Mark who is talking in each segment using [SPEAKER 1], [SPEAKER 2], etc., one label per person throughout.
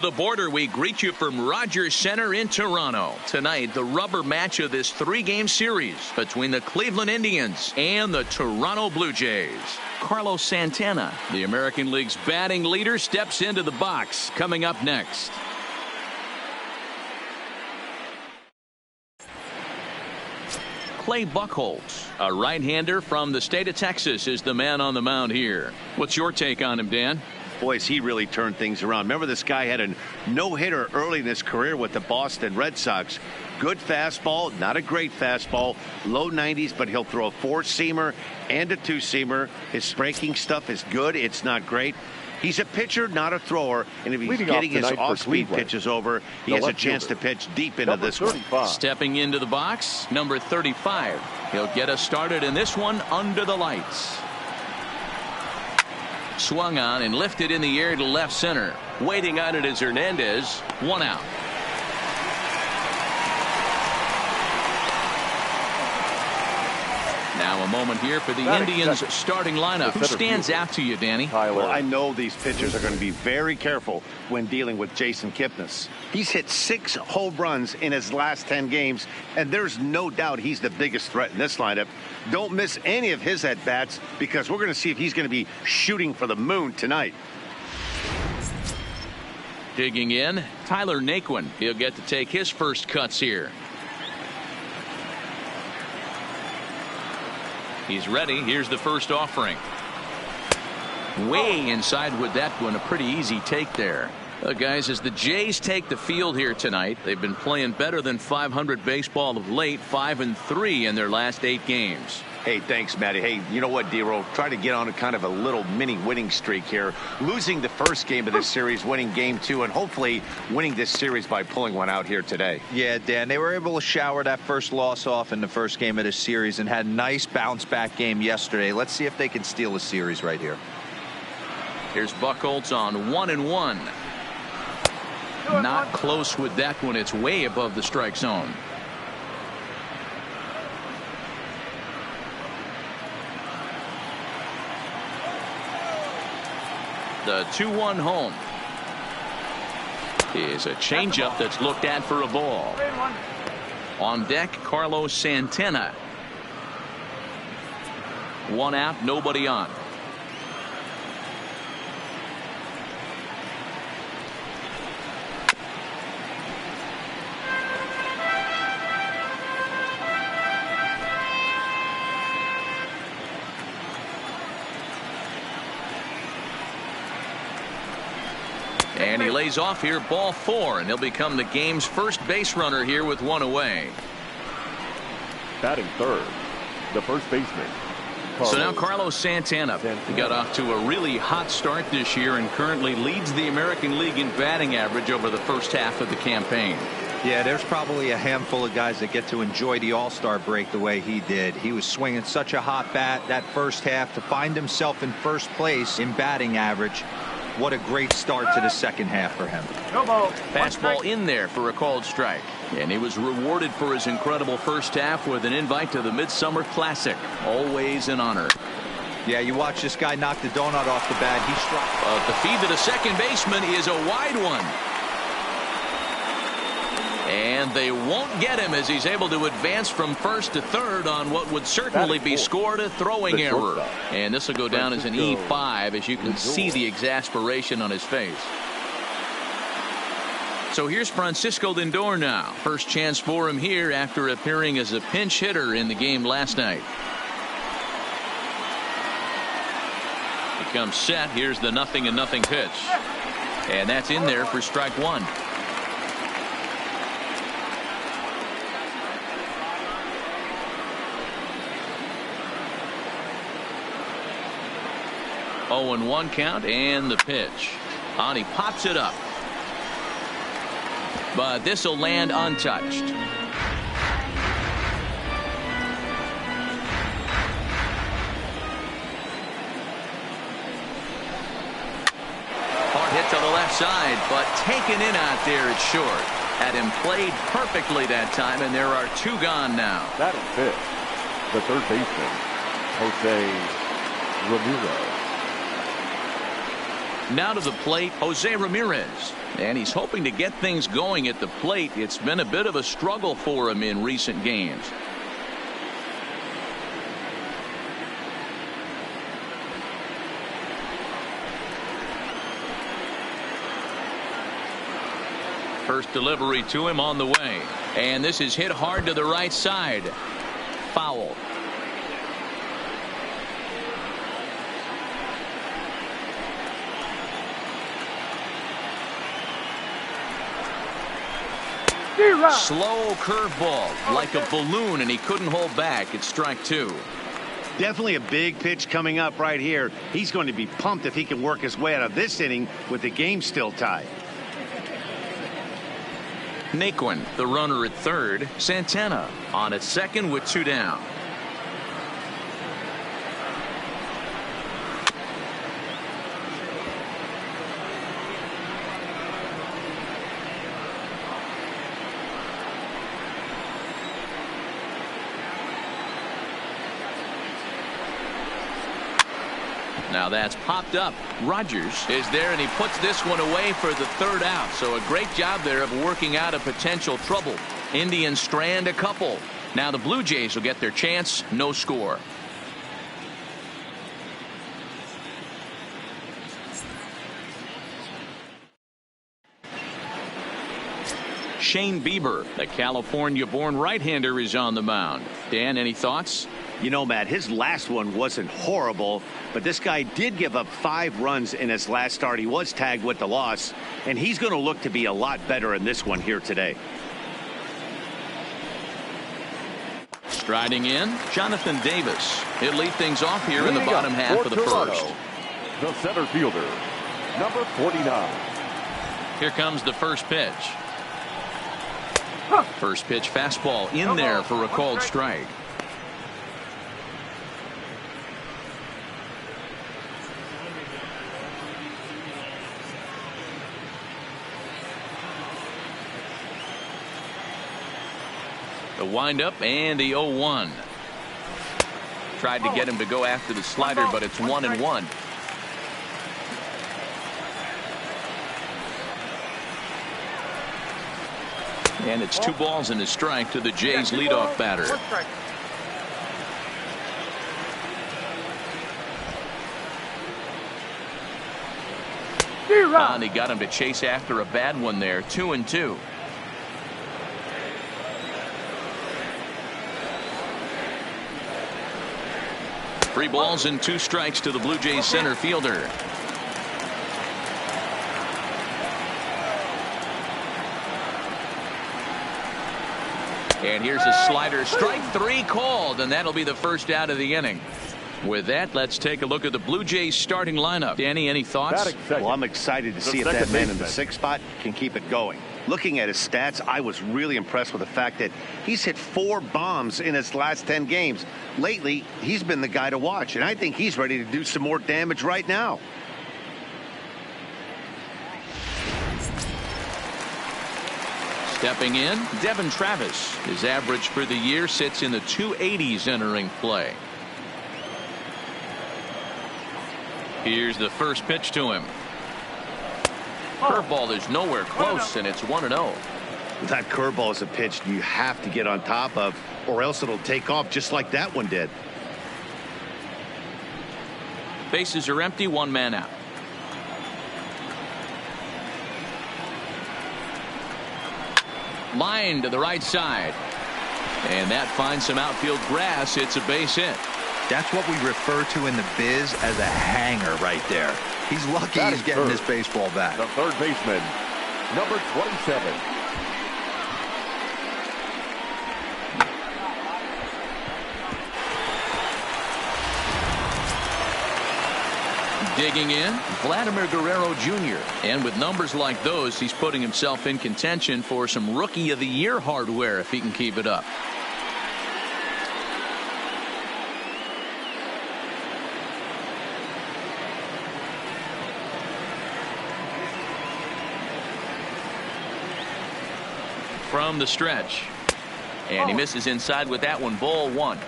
[SPEAKER 1] The border, we greet you from Rogers Center in Toronto. Tonight, the rubber match of this three-game series between the Cleveland Indians and the Toronto Blue Jays. Carlos Santana, the American League's batting leader, steps into the box. Coming up next. Clay Buchholz, a right-hander from the state of Texas, is the man on the mound here. What's your take on him, Dan?
[SPEAKER 2] Boys, he really turned things around. Remember, this guy had a no-hitter early in his career with the Boston Red Sox. Good fastball, not a great fastball, low 90s, but he'll throw a four-seamer and a two-seamer. His breaking stuff is good. It's not great. He's a pitcher, not a thrower, and if he's getting his off-speed pitches over, he has a chance to pitch deep into this one.
[SPEAKER 1] Stepping into the box, number 35. He'll get us started in this one under the lights. Swung on and lifted in the air to left center. Waiting on it is Hernandez. One out. Now a moment here for the Indians starting lineup. Who stands out to you, Danny?
[SPEAKER 3] Well, I know these pitchers are going to be very careful when dealing with Jason Kipnis. He's hit 6 home runs in his last 10 games, and there's no doubt he's the biggest threat in this lineup. Don't miss any of his at-bats because we're going to see if he's going to be shooting for the moon tonight.
[SPEAKER 1] Digging in, Tyler Naquin. He'll get to take his first cuts here. He's ready. Here's the first offering. Way inside with that one. A pretty easy take there. Guys, as the Jays take the field here tonight, they've been playing better than .500 baseball of late, 5-3 in their last 8 games.
[SPEAKER 2] Hey, thanks, Matty. Hey, you know what, D-Roll? Try to get on a kind of a little mini winning streak here. Losing the first game of this series, winning game 2, and hopefully winning this series by pulling one out here today.
[SPEAKER 4] Yeah, Dan, they were able to shower that first loss off in the first game of this series and had a nice bounce-back game yesterday. Let's see if they can steal a series right here.
[SPEAKER 1] Here's Buchholz on 1-1. Not close with that one. It's way above the strike zone. The 2-1 home is a changeup that's looked at for a ball. On deck, Carlos Santana. 1 out, nobody on. And he lays off here, ball 4, and he'll become the game's first base runner here with 1 away.
[SPEAKER 5] Batting third, the first baseman.
[SPEAKER 1] So now Carlos Santana. He got off to a really hot start this year and currently leads the American League in batting average over the first half of the campaign.
[SPEAKER 4] Yeah, there's probably a handful of guys that get to enjoy the All-Star break the way he did. He was swinging such a hot bat that first half to find himself in first place in batting average. What a great start to the second half for him.
[SPEAKER 1] Fastball in there for a called strike. And he was rewarded for his incredible first half with an invite to the Midsummer Classic. Always an honor.
[SPEAKER 4] Yeah, you watch this guy knock the donut off the bat. He struck.
[SPEAKER 1] The feed to the second baseman is a wide one. And they won't get him as he's able to advance from first to third on what would certainly be scored a throwing error. And this will go down as an E5 as you can see the exasperation on his face. So here's Francisco Lindor now. First chance for him here after appearing as a pinch hitter in the game last night. He comes set. Here's the 0-0 pitch. And that's in there for strike 1. Oh, and 1 count and the pitch. On he pops it up. But this will land untouched. Hard hit to the left side, but taken in out there, it's short. Had him played perfectly that time, and there are 2 gone now.
[SPEAKER 5] That is it. The third baseman, Jose Ramirez.
[SPEAKER 1] Now to the plate, Jose Ramirez. And he's hoping to get things going at the plate. It's been a bit of a struggle for him in recent games. First delivery to him on the way. And this is hit hard to the right side. Foul. Slow curveball like a balloon, and he couldn't hold back. It's strike two.
[SPEAKER 3] Definitely a big pitch coming up right here. He's going to be pumped if he can work his way out of this inning with the game still tied.
[SPEAKER 1] Naquin, the runner at third. Santana on at second with two down. Now that's popped up. Rogers is there, and he puts this one away for the third out. So a great job there of working out a potential trouble. Indians strand a couple. Now the Blue Jays will get their chance. No score. Shane Bieber, the California-born right-hander, is on the mound. Dan, any thoughts?
[SPEAKER 2] You know, Matt, his last one wasn't horrible, but this guy did give up 5 runs in his last start. He was tagged with the loss, and he's going to look to be a lot better in this one here today.
[SPEAKER 1] Striding in, Jonathan Davis. He'll lead things off here in the bottom half of the first.
[SPEAKER 5] The center fielder, number 49.
[SPEAKER 1] Here comes the first pitch. First pitch fastball in there for a called strike. The windup and the 0-1. Tried to get him to go after the slider, but it's 1-1. And it's 2 balls and a strike to the Jays leadoff batter. And he got him to chase after a bad one there. 2-2. 3 balls and 2 strikes to the Blue Jays center fielder. And here's a slider. Strike 3 called, and that'll be the first out of the inning. With that, let's take a look at the Blue Jays starting lineup. Danny, any thoughts?
[SPEAKER 3] Well, I'm excited to see if that man in the 6th spot can keep it going. Looking at his stats, I was really impressed with the fact that he's hit 4 bombs in his last 10 games. Lately, he's been the guy to watch, and I think he's ready to do some more damage right now.
[SPEAKER 1] Stepping in, Devin Travis. His average for the year sits in the 280s entering play. Here's the first pitch to him. Curveball is nowhere close, and it's 1-0.
[SPEAKER 3] That curveball is a pitch you have to get on top of, or else it'll take off just like that one did.
[SPEAKER 1] Bases are empty, 1 man out. Line to the right side. And that finds some outfield grass. It's a base hit.
[SPEAKER 4] That's what we refer to in the biz as a hanger right there. He's lucky he's getting this baseball back.
[SPEAKER 5] The third baseman, number 27.
[SPEAKER 1] Digging in, Vladimir Guerrero Jr. And with numbers like those, he's putting himself in contention for some Rookie of the Year hardware if he can keep it up. From the stretch. And he misses inside with that one. Ball 1.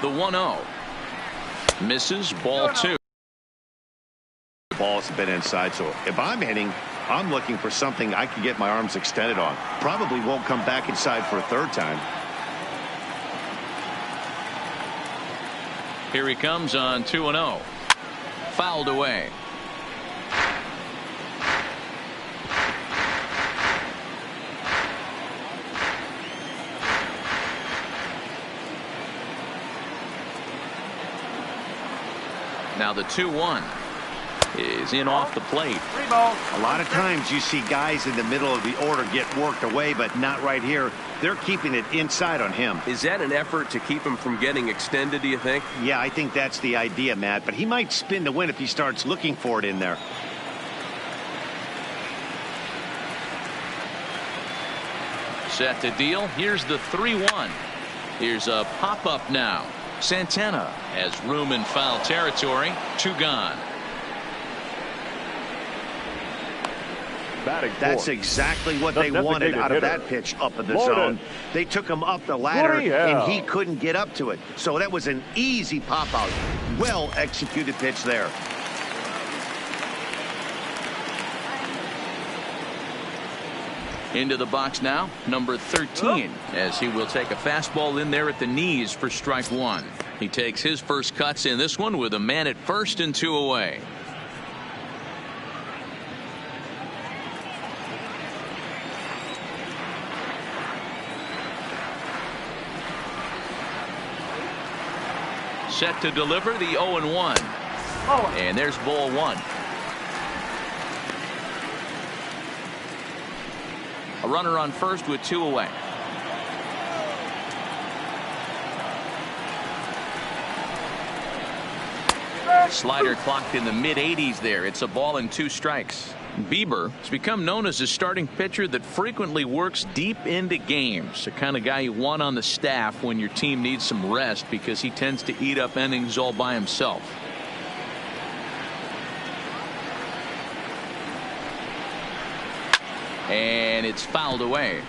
[SPEAKER 1] The 1-0. Misses, ball 2.
[SPEAKER 3] The ball's been inside, so if I'm hitting, I'm looking for something I can get my arms extended on. Probably won't come back inside for a third time.
[SPEAKER 1] Here he comes on 2-0. Fouled away. Now the 2-1 is in off the plate.
[SPEAKER 3] A lot of times you see guys in the middle of the order get worked away, but not right here. They're keeping it inside on him.
[SPEAKER 6] Is that an effort to keep him from getting extended, do you think?
[SPEAKER 3] Yeah, I think that's the idea, Matt, but he might spin to win if he starts looking for it in there.
[SPEAKER 1] Set to deal. Here's the 3-1. Here's a pop-up now. Santana has room in foul territory. 2 gone.
[SPEAKER 3] That's exactly what they wanted out of that pitch up in the zone. They took him up the ladder, and he couldn't get up to it. So that was an easy pop-out. Well-executed pitch there.
[SPEAKER 1] Into the box now, number 13, as he will take a fastball in there at the knees for strike 1. He takes his first cuts in this one with a man at first and 2 away. Set to deliver the 0-1. And there's ball 1. A runner on first with 2 away. Slider clocked in the mid-80s there. It's a ball and 2 strikes. Bieber has become known as a starting pitcher that frequently works deep into games. The kind of guy you want on the staff when your team needs some rest because he tends to eat up innings all by himself. And it's fouled away.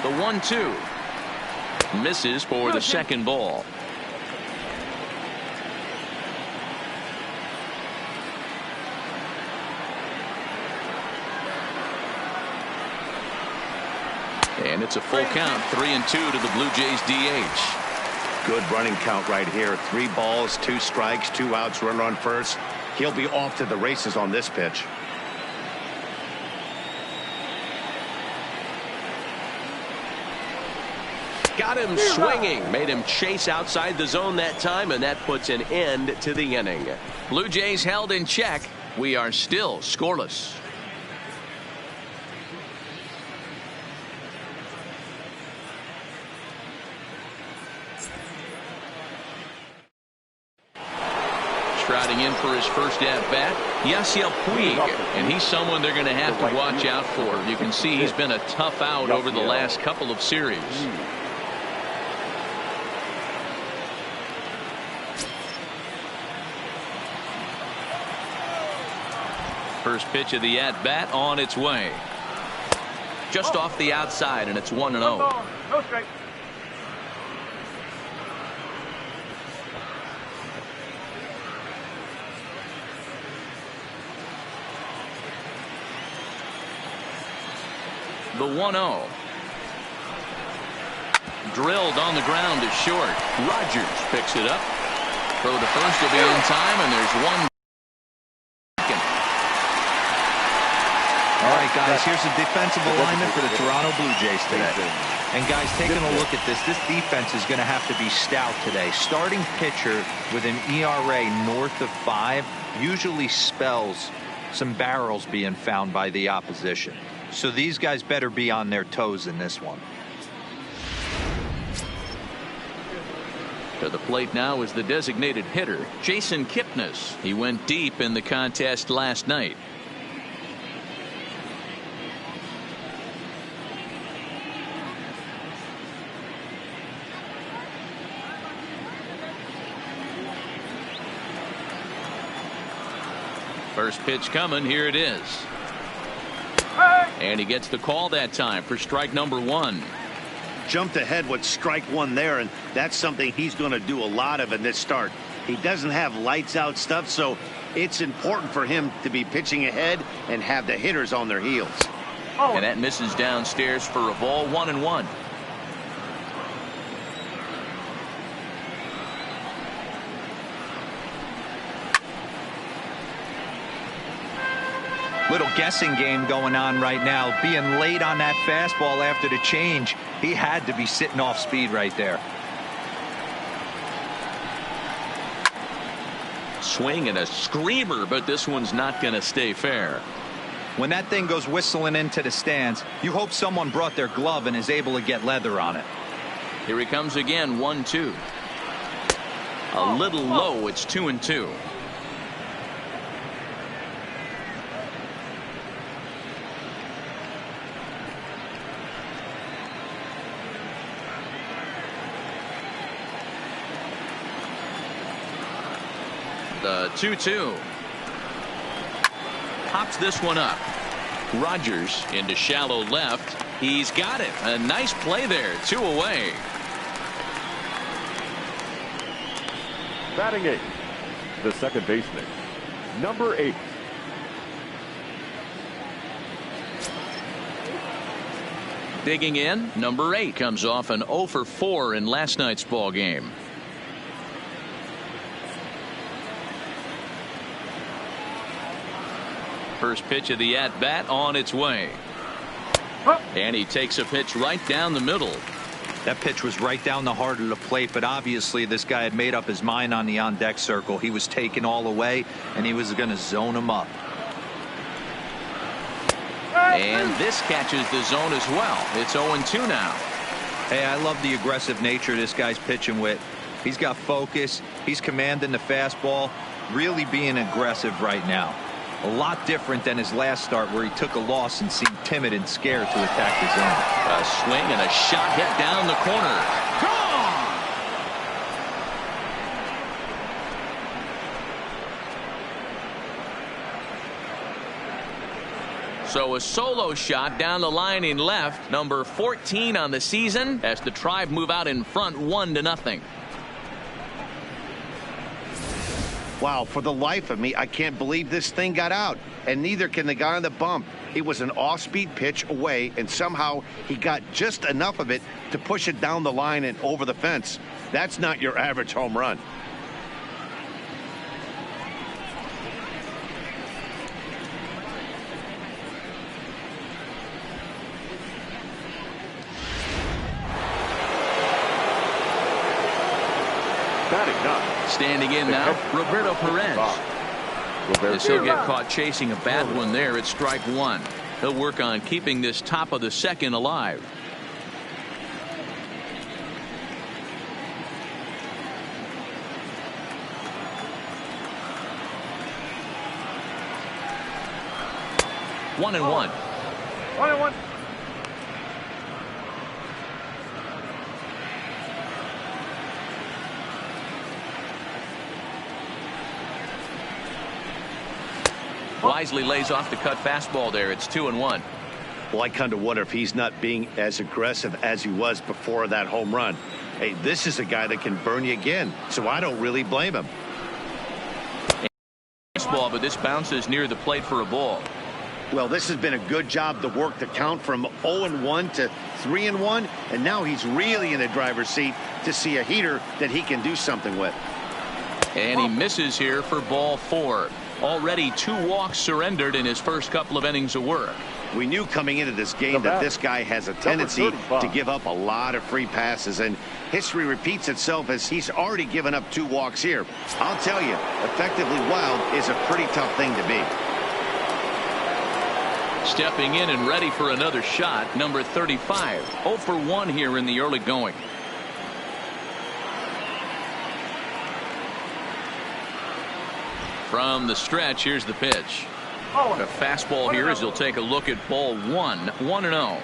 [SPEAKER 1] The 1-2 misses for the second ball. And it's a full count, 3-2 to the Blue Jays DH.
[SPEAKER 3] Good running count right here. 3 balls, 2 strikes, 2 outs, runner on first. He'll be off to the races on this pitch.
[SPEAKER 6] Got him swinging, made him chase outside the zone that time, and that puts an end to the inning.
[SPEAKER 1] Blue Jays held in check. We are still scoreless. Striding in for his first at-bat, Yasiel Puig, and he's someone they're going to have to watch out for. You can see he's been a tough out over the last couple of series. First pitch of the at-bat on its way. Just off the outside, and it's 1-0.
[SPEAKER 7] No strike.
[SPEAKER 1] The 1-0. Drilled on the ground to short. Rogers picks it up. Throw to first will be in time, and there's 1.
[SPEAKER 4] All right, guys, here's a defensive alignment for the Toronto Blue Jays today. And, guys, taking a look at this defense is going to have to be stout today. Starting pitcher with an ERA north of 5 usually spells some barrels being found by the opposition. So these guys better be on their toes in this one.
[SPEAKER 1] To the plate now is the designated hitter, Jason Kipnis. He went deep in the contest last night. First pitch coming. Here it is. And he gets the call that time for strike number 1.
[SPEAKER 2] Jumped ahead with strike 1 there, and that's something he's going to do a lot of in this start. He doesn't have lights out stuff, so it's important for him to be pitching ahead and have the hitters on their heels.
[SPEAKER 1] And that misses downstairs for a ball. 1-1.
[SPEAKER 4] Little guessing game going on right now. Being late on that fastball after the change. He had to be sitting off speed right there.
[SPEAKER 1] Swing and a screamer, but this one's not going to stay fair.
[SPEAKER 4] When that thing goes whistling into the stands, you hope someone brought their glove and is able to get leather on it.
[SPEAKER 1] Here he comes again. 1-2. A little low. It's 2-2. The 2-2. Pops this one up. Rogers into shallow left. He's got it. A nice play there. 2 away.
[SPEAKER 5] Batting 8, the second baseman, number 8.
[SPEAKER 1] Digging in, number 8 comes off an 0 for 4 in last night's ball game. First pitch of the at-bat on its way. And he takes a pitch right down the middle.
[SPEAKER 4] That pitch was right down the heart of the plate, but obviously this guy had made up his mind on the on-deck circle. He was taken all the way, and he was going to zone him up.
[SPEAKER 1] And this catches the zone as well. It's 0-2 now.
[SPEAKER 4] Hey, I love the aggressive nature this guy's pitching with. He's got focus. He's commanding the fastball, really being aggressive right now. A lot different than his last start where he took a loss and seemed timid and scared to attack the zone.
[SPEAKER 1] A swing and a shot hit down the corner. Gone! So a solo shot down the line in left, number 14 on the season, as the Tribe move out in front 1-0.
[SPEAKER 2] Wow, for the life of me, I can't believe this thing got out. And neither can the guy on the bump. It was an off-speed pitch away, and somehow he got just enough of it to push it down the line and over the fence. That's not your average home run.
[SPEAKER 5] Batting 9.
[SPEAKER 1] Standing in now, Roberto Perez. As he'll get caught chasing a bad one there at strike 1. He'll work on keeping this top of the second alive. One and one.
[SPEAKER 5] 1-1.
[SPEAKER 1] Wisely lays off the cut fastball there. It's 2-1.
[SPEAKER 2] Well, I kind of wonder if he's not being as aggressive as he was before that home run. Hey, this is a guy that can burn you again, so I don't really blame him.
[SPEAKER 1] Ball, but this bounces near the plate for a ball.
[SPEAKER 2] Well, this has been a good job to work the count from 0-1 to 3-1, and now he's really in the driver's seat to see a heater that he can do something with.
[SPEAKER 1] And he misses here for ball 4. Already 2 walks surrendered in his first couple of innings of work.
[SPEAKER 2] We knew coming into this game that this guy has a tendency to give up a lot of free passes, and history repeats itself as he's already given up 2 walks here. I'll tell you, effectively wild is a pretty tough thing to be.
[SPEAKER 1] Stepping in and ready for another shot, number 35. 0 for 1 here in the early going. From the stretch, here's the pitch. A fastball here as he'll take a look at ball 1. 1-0.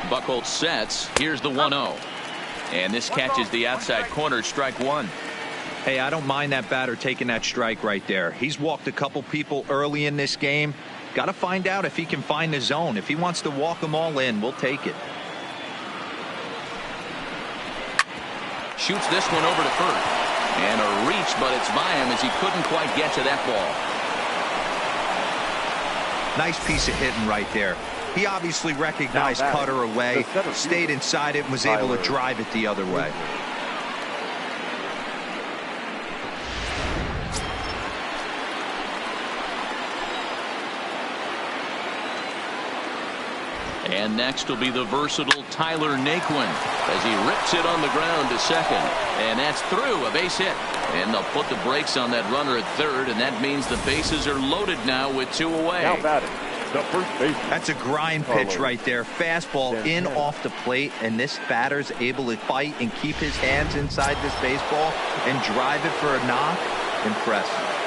[SPEAKER 1] Buchholz sets. Here's the 1-0. And this catches the outside corner, strike one.
[SPEAKER 4] Hey, I don't mind that batter taking that strike right there. He's walked a couple people early in this game. Got to find out if he can find the zone. If he wants to walk them all in, we'll take it.
[SPEAKER 1] Shoots this one over to first. And a reach, but it's by him as he couldn't quite get to that ball.
[SPEAKER 4] Nice piece of hitting right there. He obviously recognized cutter away, stayed inside it, and was able to drive it the other way.
[SPEAKER 1] And next will be the versatile Tyler Naquin as he rips it on the ground to second. And that's through, a base hit. And they'll put the brakes on that runner at third, and that means the bases are loaded now with two away.
[SPEAKER 5] Now batting, the first baseman.
[SPEAKER 4] That's a grind pitch right there. Fastball in off the plate, and this batter's able to fight and keep his hands inside this baseball and drive it for a knock. Impressive.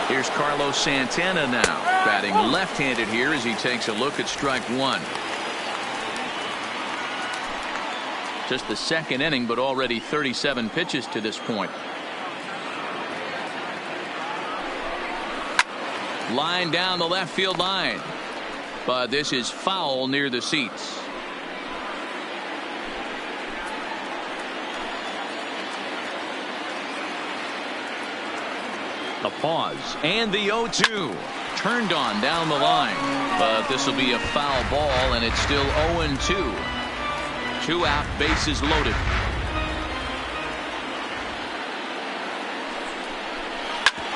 [SPEAKER 1] Here's Carlos Santana now, batting left-handed here as he takes a look at strike one. Just the second inning, but already 37 pitches to this point. Line down the left field line, but this is foul near the seats. A pause, and the 0-2 turned on down the line, but this will be a foul ball, and it's still 0-2. 2 out, bases loaded.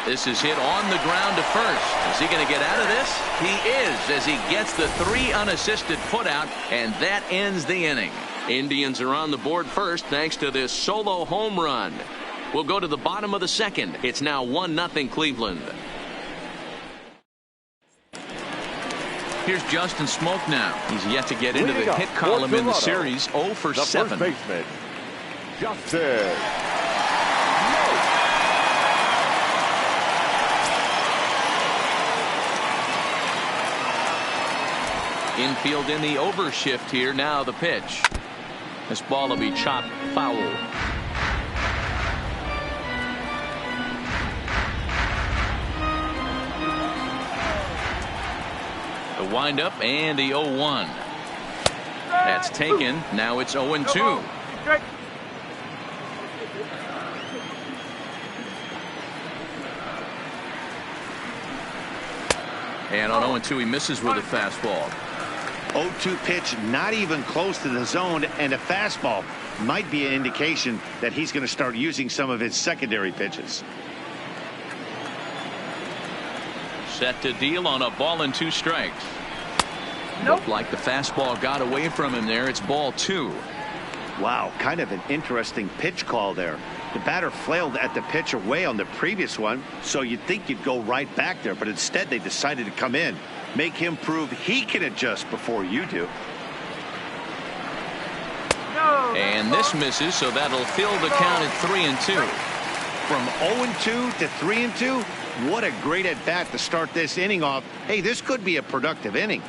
[SPEAKER 1] This is hit on the ground to first. Is he going to get out of this? He is, as he gets the 3 unassisted put out, and that ends the inning. Indians are on the board first thanks to this solo home run. We'll go to the bottom of the second. It's now 1-0 Cleveland. Here's Justin Smoke now. He's yet to get into the hit column in the series. 0 for 7.
[SPEAKER 5] First baseman, Justin.
[SPEAKER 1] Infield in the overshift here. Now the pitch. This ball will be chopped foul. The windup and the 0-1. That's taken. Now it's 0-2. And on 0-2 he misses with a fastball.
[SPEAKER 2] 0-2 pitch, not even close to the zone, and a fastball might be an indication that he's going to start using some of his secondary pitches.
[SPEAKER 1] Set to deal on a ball and 2 strikes. Looked like the fastball got away from him there. It's ball 2.
[SPEAKER 2] Wow, kind of an interesting pitch call there. The batter flailed at the pitch away on the previous one, so you'd think you'd go right back there, but instead they decided to come in, make him prove he can adjust before you do.
[SPEAKER 1] And this misses, so that'll fill the count at 3-2.
[SPEAKER 2] From 0-2 to 3-2, what a great at bat to start this inning off. Hey, this could be a productive inning.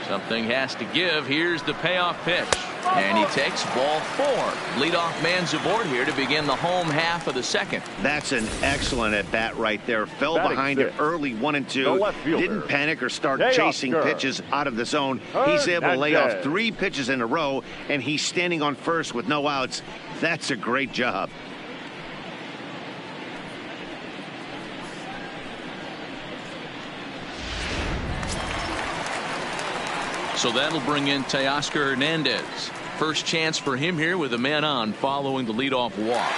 [SPEAKER 1] Something has to give. Here's the payoff pitch. And he takes ball 4. Leadoff man's aboard here to begin the home half of the second.
[SPEAKER 2] That's an excellent at bat right there. Fell behind it early 1-2. Didn't panic or start chasing pitches out of the zone. He's able to lay off 3 pitches in a row, and he's standing on first with no outs. That's a great job.
[SPEAKER 1] So that'll bring in Teoscar Hernandez. First chance for him here with a man on following the leadoff walk.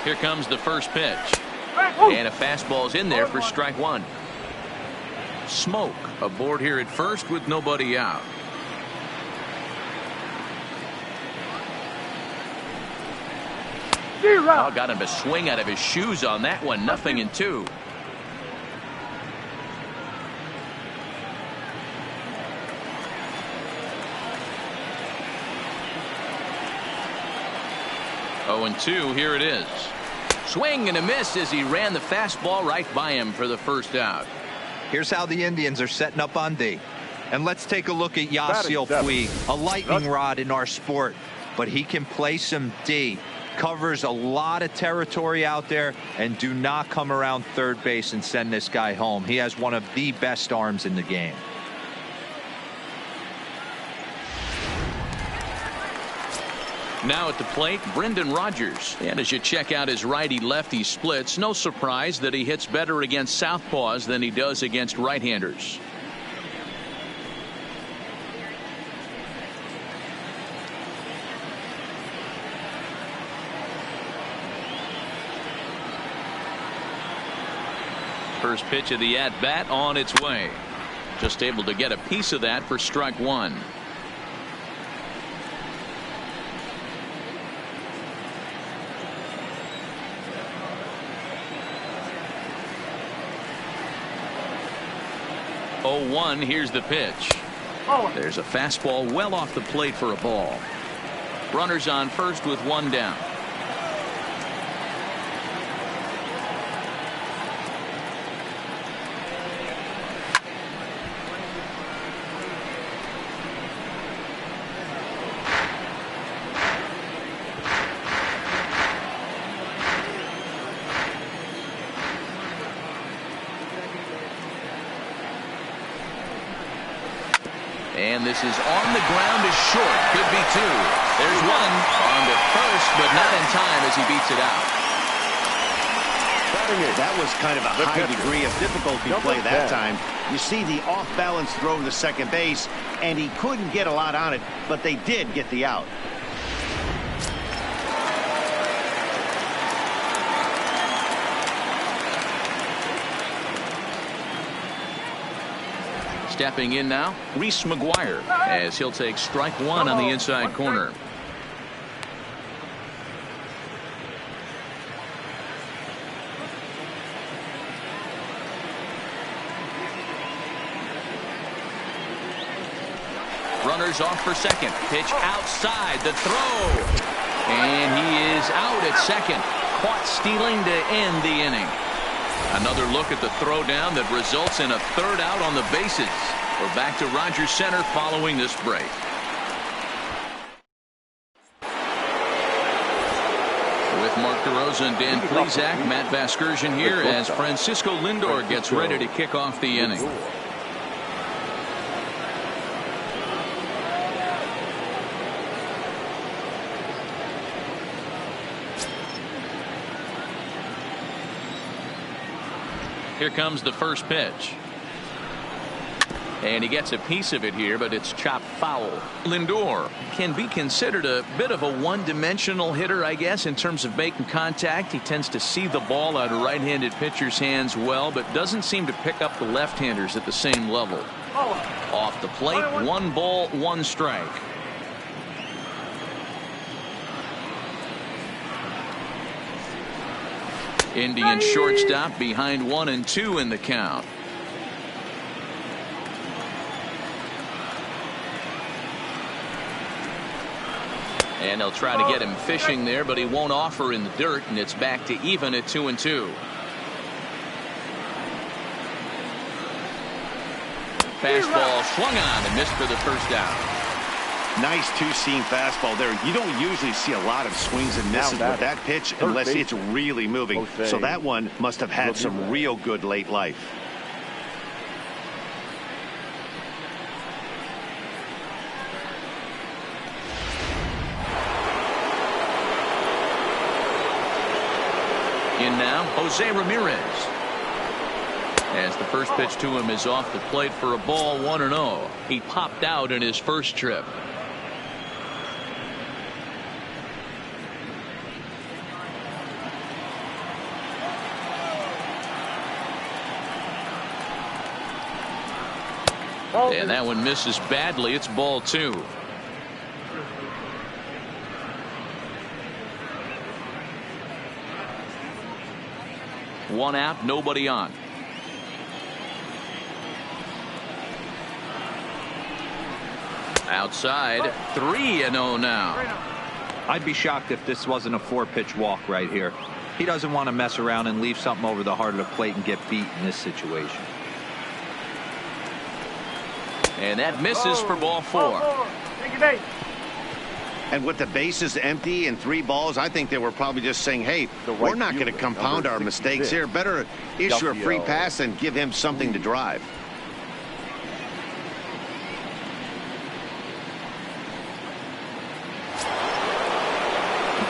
[SPEAKER 1] Here comes the first pitch. And a fastball's in there for strike 1. Smoke aboard here at first with nobody out. Oh, got him to swing out of his shoes on that one. 0-2. 0-2, here it is. Swing and a miss as he ran the fastball right by him for the first out.
[SPEAKER 4] Here's how the Indians are setting up on D. And let's take a look at Yasiel Puig, a lightning rod in our sport, but he can play some D. Covers a lot of territory out there, and do not come around third base and send this guy home. He has one of the best arms in the game.
[SPEAKER 1] Now at the plate, Brendan Rodgers. And as you check out his righty-lefty splits, no surprise that he hits better against southpaws than he does against right-handers. First pitch of the at-bat on its way. Just able to get a piece of that for strike one. Oh, 1, here's the pitch. There's a fastball well off the plate for a ball. Runners on first with one down. And this is on the ground is short. Could be two. There's one on to first, but not in time as he beats it out.
[SPEAKER 2] That was kind of a high degree of difficulty play that time. You see the off-balance throw to second base, and he couldn't get a lot on it, but they did get the out.
[SPEAKER 1] Stepping in now, Reese McGuire, as he'll take strike one on the inside corner. Runners off for second. Pitch outside the throw. And he is out at second. Caught stealing to end the inning. Another look at the throwdown that results in a third out on the bases. We're back to Rogers Center following this break. With Mark DeRosa and Dan Plesac, Matt Vasgersian here as Francisco Lindor gets ready to kick off the inning. Here comes the first pitch. And he gets a piece of it here, but it's chopped foul. Lindor can be considered a bit of a one-dimensional hitter, I guess, in terms of making contact. He tends to see the ball out of right-handed pitchers' hands well, but doesn't seem to pick up the left-handers at the same level. Off the plate, 1 ball, 1 strike. Indian shortstop behind 1-2 in the count. And they'll try to get him fishing there, but he won't offer in the dirt, and it's back to even at 2-2. Fastball swung on and missed for the first out.
[SPEAKER 2] Nice two-seam fastball there. You don't usually see a lot of swings and misses with that pitch unless it's really moving. So that one must have had some real good late life.
[SPEAKER 1] In now, Jose Ramirez. As the first pitch to him is off the plate for a ball, 1-0. He popped out in his first trip. And that one misses badly. It's ball 2. One out, nobody on. Outside, 3-0 now.
[SPEAKER 4] I'd be shocked if this wasn't a 4-pitch walk right here. He doesn't want to mess around and leave something over the heart of the plate and get beat in this situation.
[SPEAKER 1] And that misses for ball 4.
[SPEAKER 2] And with the bases empty and 3 balls, I think they were probably just saying, hey, we're not going to compound our mistakes here. Better issue a free pass and give him something to drive.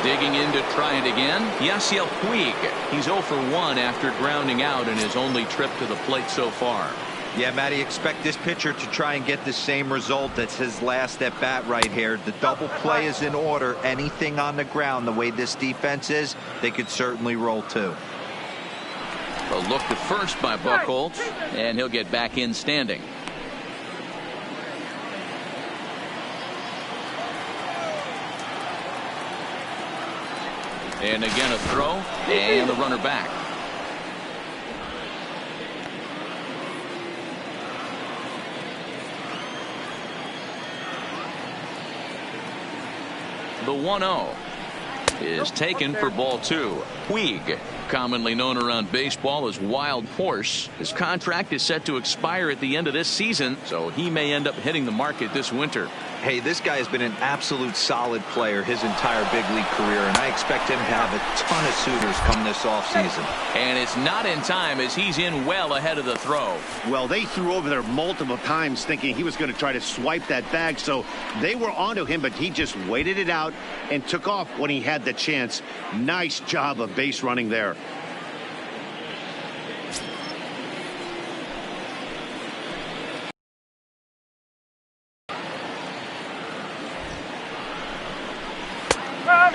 [SPEAKER 1] Digging in to try it again, Yasiel Puig. He's 0 for 1 after grounding out in his only trip to the plate so far.
[SPEAKER 4] Yeah, Matty, expect this pitcher to try and get the same result. That's his last at bat right here. The double play is in order. Anything on the ground, the way this defense is, they could certainly roll too.
[SPEAKER 1] A look to first by Buchholz, and he'll get back in standing. And again a throw, and the runner back. The 1-0 is taken for ball 2. Puig, commonly known around baseball as Wild Horse. His contract is set to expire at the end of this season, so he may end up hitting the market this winter.
[SPEAKER 4] Hey, this guy has been an absolute solid player his entire big league career, and I expect him to have a ton of suitors come this offseason.
[SPEAKER 1] And it's not in time as he's in well ahead of the throw.
[SPEAKER 2] Well, they threw over there multiple times thinking he was going to try to swipe that bag, so they were onto him, but he just waited it out and took off when he had the chance. Nice job of base running there.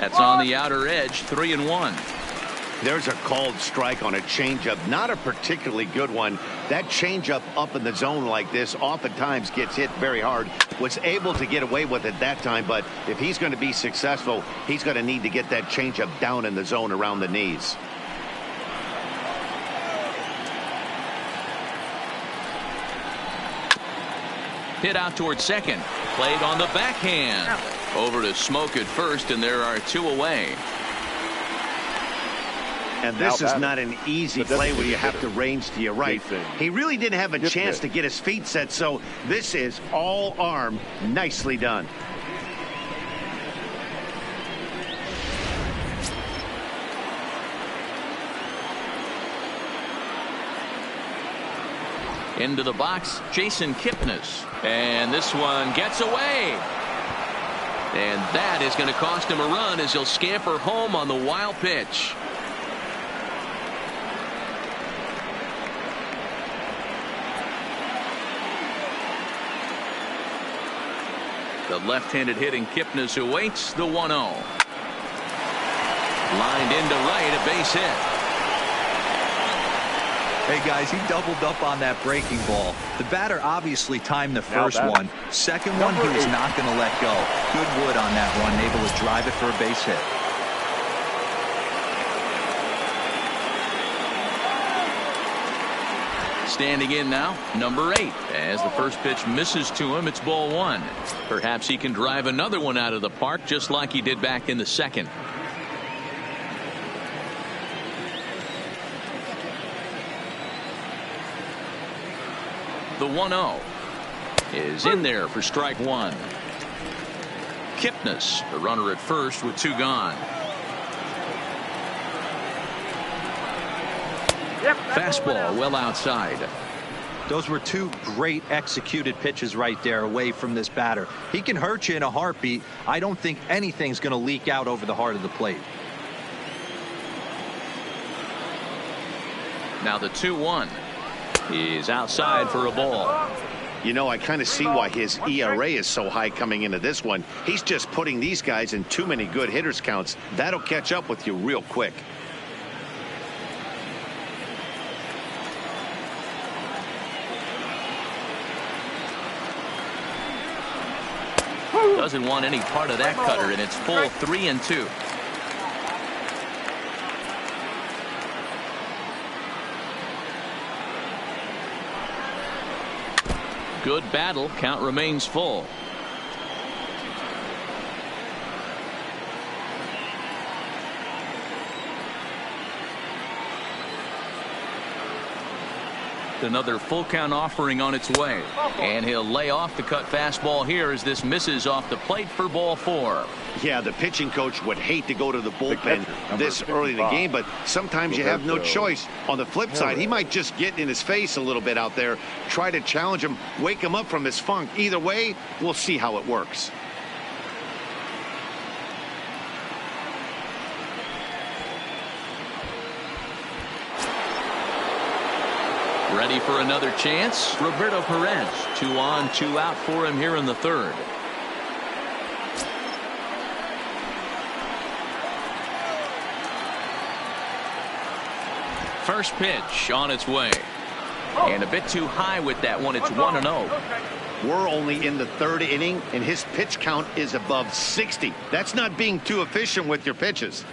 [SPEAKER 1] That's on the outer edge, 3-1.
[SPEAKER 2] There's a called strike on a changeup, not a particularly good one. That changeup up in the zone like this oftentimes gets hit very hard. Was able to get away with it that time, but if he's going to be successful, he's going to need to get that changeup down in the zone around the knees.
[SPEAKER 1] Hit out towards second. Played on the backhand. Over to Smoke at first, and there are 2 away.
[SPEAKER 2] And this is not an easy play where you have to range to your right. He really didn't have a chance to get his feet set, so this is all arm. Nicely done.
[SPEAKER 1] Into the box, Jason Kipnis. And this one gets away. And that is going to cost him a run as he'll scamper home on the wild pitch. The left-handed hitting Kipnis awaits the 1-0. Lined into right, a base hit.
[SPEAKER 4] Hey, guys, he doubled up on that breaking ball. The batter obviously timed the first one. Second one, he was not going to let go. Good wood on that one, able to drive it for a base hit.
[SPEAKER 1] Standing in now, number 8. As the first pitch misses to him, it's ball 1. Perhaps he can drive another one out of the park just like he did back in the second. The 1-0 is in there for strike 1. Kipnis, the runner at first with 2 gone. Fastball well outside.
[SPEAKER 4] Those were 2 great executed pitches right there away from this batter. He can hurt you in a heartbeat. I don't think anything's going to leak out over the heart of the plate.
[SPEAKER 1] Now the 2-1. He's outside for a ball.
[SPEAKER 2] You know, I kind of see why his ERA is so high coming into this one. He's just putting these guys in too many good hitters counts. That'll catch up with you real quick.
[SPEAKER 1] Doesn't want any part of that cutter, and it's full 3-2. Good battle. Count remains full. Another full count offering on its way. And he'll lay off the cut fastball here as this misses off the plate for ball 4.
[SPEAKER 2] Yeah, the pitching coach would hate to go to the bullpen this early in the game, but sometimes you have no choice. On the flip side, he might just get in his face a little bit out there, try to challenge him, wake him up from his funk. Either way, we'll see how it works.
[SPEAKER 1] Ready for another chance. Roberto Perez, 2 on, 2 out for him here in the 3rd. First pitch on its way. And a bit too high with that one. It's 1-0.
[SPEAKER 2] We're only in the 3rd inning, and his pitch count is above 60. That's not being too efficient with your pitches.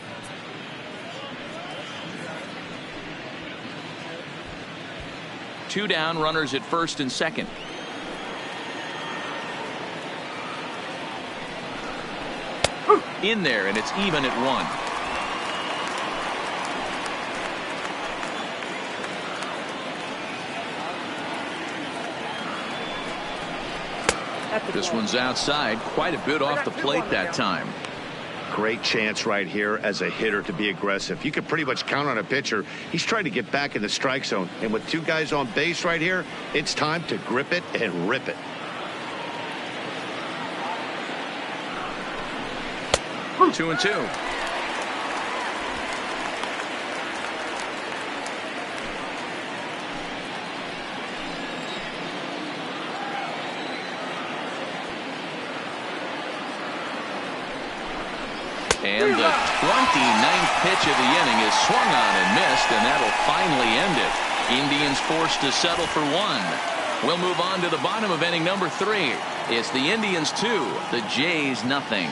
[SPEAKER 1] Two down, runners at first and second. In there, and it's even at 1. This one's outside, quite a bit off the plate that time.
[SPEAKER 2] Great chance right here as a hitter to be aggressive. You can pretty much count on a pitcher. He's trying to get back in the strike zone. And with 2 guys on base right here, it's time to grip it and rip it.
[SPEAKER 1] Two and 2. And the 29th pitch of the inning is swung on and missed, and that'll finally end it. Indians forced to settle for 1. We'll move on to the bottom of inning number 3. It's the Indians 2, the Jays nothing.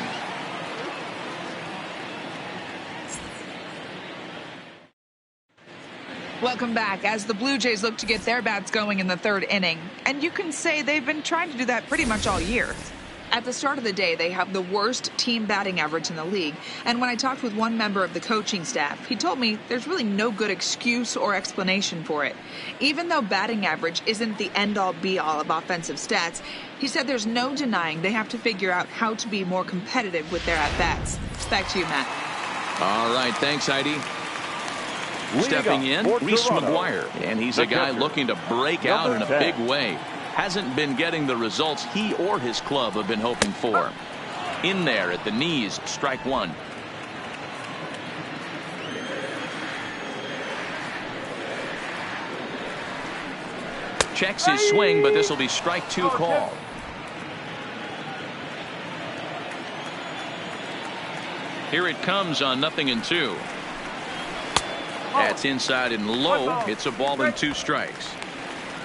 [SPEAKER 7] Welcome back as the Blue Jays look to get their bats going in the 3rd inning. And you can say they've been trying to do that pretty much all year. At the start of the day, they have the worst team batting average in the league. And when I talked with one member of the coaching staff, he told me there's really no good excuse or explanation for it. Even though batting average isn't the end-all be-all of offensive stats, he said there's no denying they have to figure out how to be more competitive with their at-bats. Back to you, Matt.
[SPEAKER 1] All right, thanks, Heidi. Stepping in, Reese McGuire, and he's a guy looking to break out in a big way. Hasn't been getting the results he or his club have been hoping for. In there at the knees, strike 1. Checks his swing, but this will be strike 2 call. Here it comes on 0-2. That's inside and low. It's a ball and 2 strikes.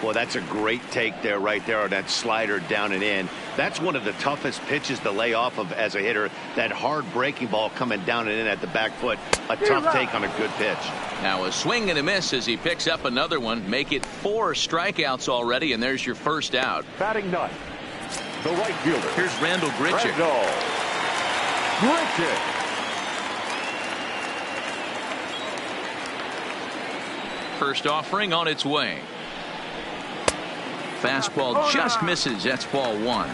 [SPEAKER 2] Well, that's a great take there, right there on that slider down and in. That's one of the toughest pitches to lay off of as a hitter. That hard breaking ball coming down and in at the back foot. A tough take on a good pitch.
[SPEAKER 1] Now a swing and a miss as he picks up another one. Make it 4 strikeouts already, and there's your first out.
[SPEAKER 5] Batting 9, the right fielder.
[SPEAKER 1] Here's Randall Grichuk. First offering on its way. Fastball just misses. That's ball 1.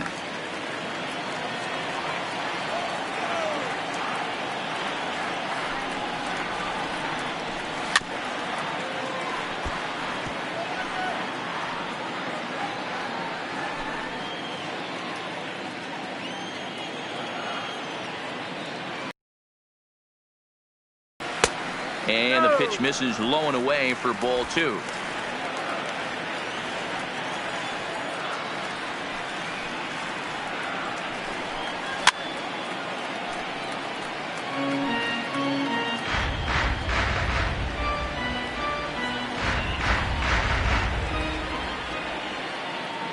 [SPEAKER 1] And the pitch misses low and away for ball 2.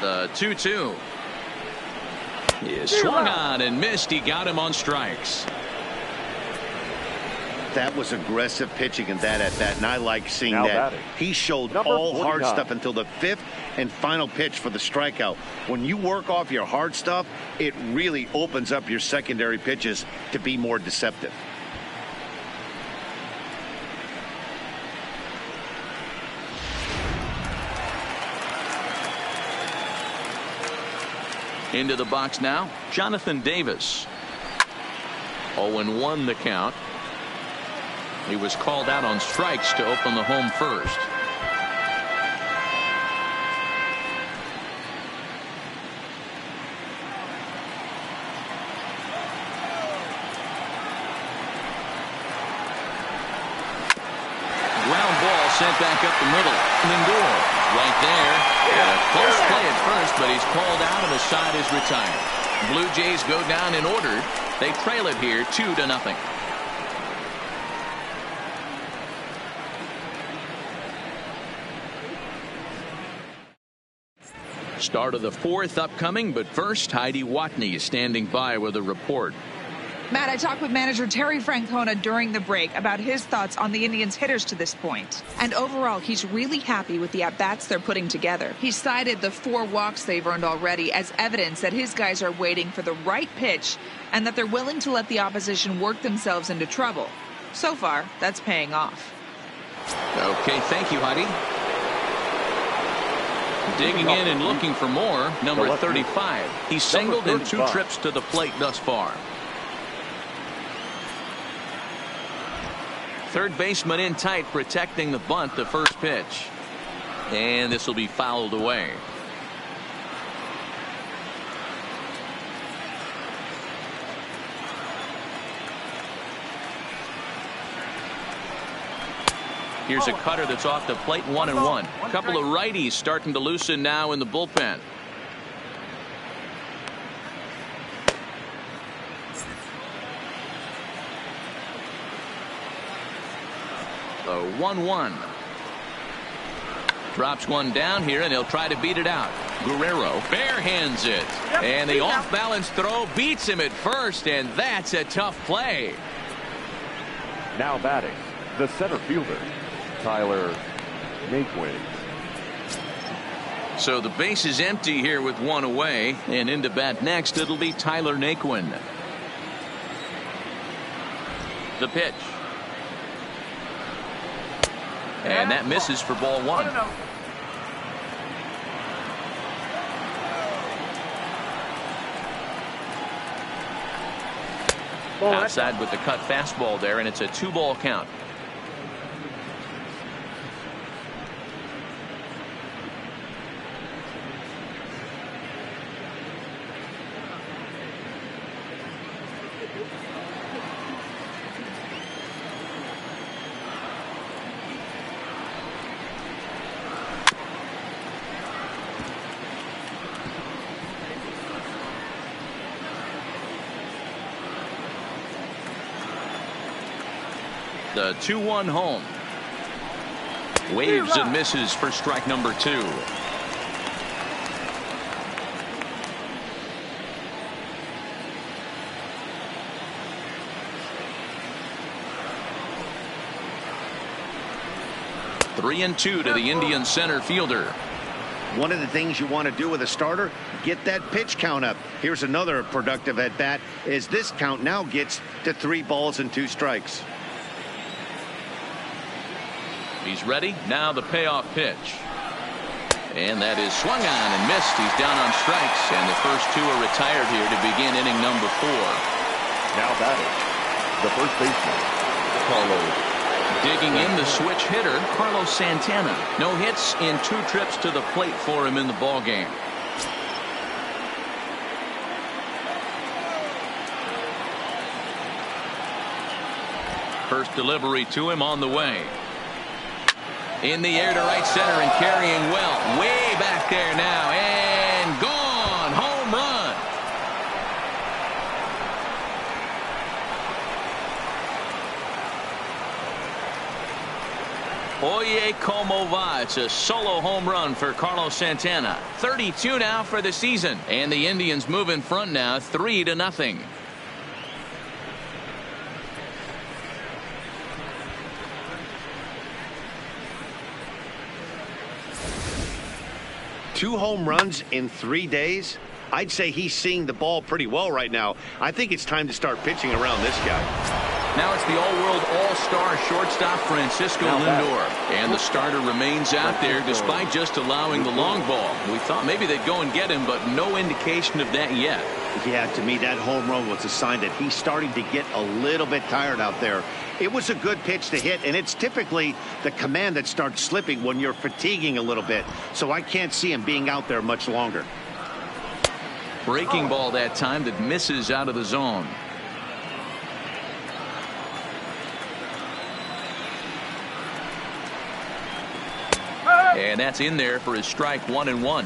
[SPEAKER 1] The 2-2 is swung on and missed. He got him on strikes.
[SPEAKER 2] That was aggressive pitching in that at bat, and I like seeing
[SPEAKER 5] Now
[SPEAKER 2] that.
[SPEAKER 5] batting.
[SPEAKER 2] He showed
[SPEAKER 5] Number
[SPEAKER 2] all hard
[SPEAKER 5] 49.
[SPEAKER 2] stuff until the 5th and final pitch for the strikeout. When you work off your hard stuff, it really opens up your secondary pitches to be more deceptive.
[SPEAKER 1] Into the box now, Jonathan Davis. 0-1 the count. He was called out on strikes to open the home first. Ground ball sent back up the middle. Lindor right there. Close play at first, but he's called out and the side is retired. Blue Jays go down in order. They trail it here 2-0. Start of the fourth upcoming, but first Heidi Watney is standing by with a report.
[SPEAKER 7] Matt, I talked with manager Terry Francona during the break about his thoughts on the Indians' hitters to this point. And overall, he's really happy with the at-bats they're putting together. He cited the 4 walks they've earned already as evidence that his guys are waiting for the right pitch and that they're willing to let the opposition work themselves into trouble. So far, that's paying off.
[SPEAKER 1] Okay, thank you, Heidi. Digging in and looking for more, number 35. He's singled in 2 trips to the plate thus far. Third baseman in tight, protecting the bunt, the first pitch. And this will be fouled away. Here's a cutter that's off the plate, 1-1. A couple of righties starting to loosen now in the bullpen. The 1-1. Drops one down here, and he'll try to beat it out. Guerrero barehands it. And the off-balance throw beats him at first, and that's a tough play.
[SPEAKER 5] Now batting, the center fielder, Tyler Naquin.
[SPEAKER 1] So the base is empty here with 1 away, and into bat next it'll be Tyler Naquin. The pitch. And that misses for ball 1. Outside with the cut fastball there, and it's a 2-ball count. The 2-1 home. Waves and misses for strike number 2. Three and 2 to the Indian center fielder.
[SPEAKER 2] One of the things you want to do with a starter, get that pitch count up. Here's another productive at bat, as this count now gets to 3 balls and 2 strikes.
[SPEAKER 1] He's ready. Now the payoff pitch. And that is swung on and missed. He's down on strikes, and the first 2 are retired here to begin inning number 4.
[SPEAKER 5] Now batting, the first baseman, Carlos.
[SPEAKER 1] Digging in the switch hitter, Carlos Santana. No hits in 2 trips to the plate for him in the ballgame. First delivery to him on the way. In the air to right center and carrying well. Way back there now. And gone. Home run. Oye como va. It's a solo home run for Carlos Santana. 32 now for the season. And the Indians move in front now 3-0.
[SPEAKER 2] 2 home runs in 3 days. I'd say he's seeing the ball pretty well right now. I think it's time to start pitching around this guy.
[SPEAKER 1] Now it's the all-world all-star shortstop Francisco Lindor. And the starter remains out there despite just allowing the long ball. We thought maybe they'd go and get him, but no indication of that yet.
[SPEAKER 2] Yeah, to me, that home run was a sign that he's starting to get a little bit tired out there. It was a good pitch to hit, and it's typically the command that starts slipping when you're fatiguing a little bit. So I can't see him being out there much longer.
[SPEAKER 1] Breaking ball that time that misses out of the zone. And that's in there for his strike 1-1.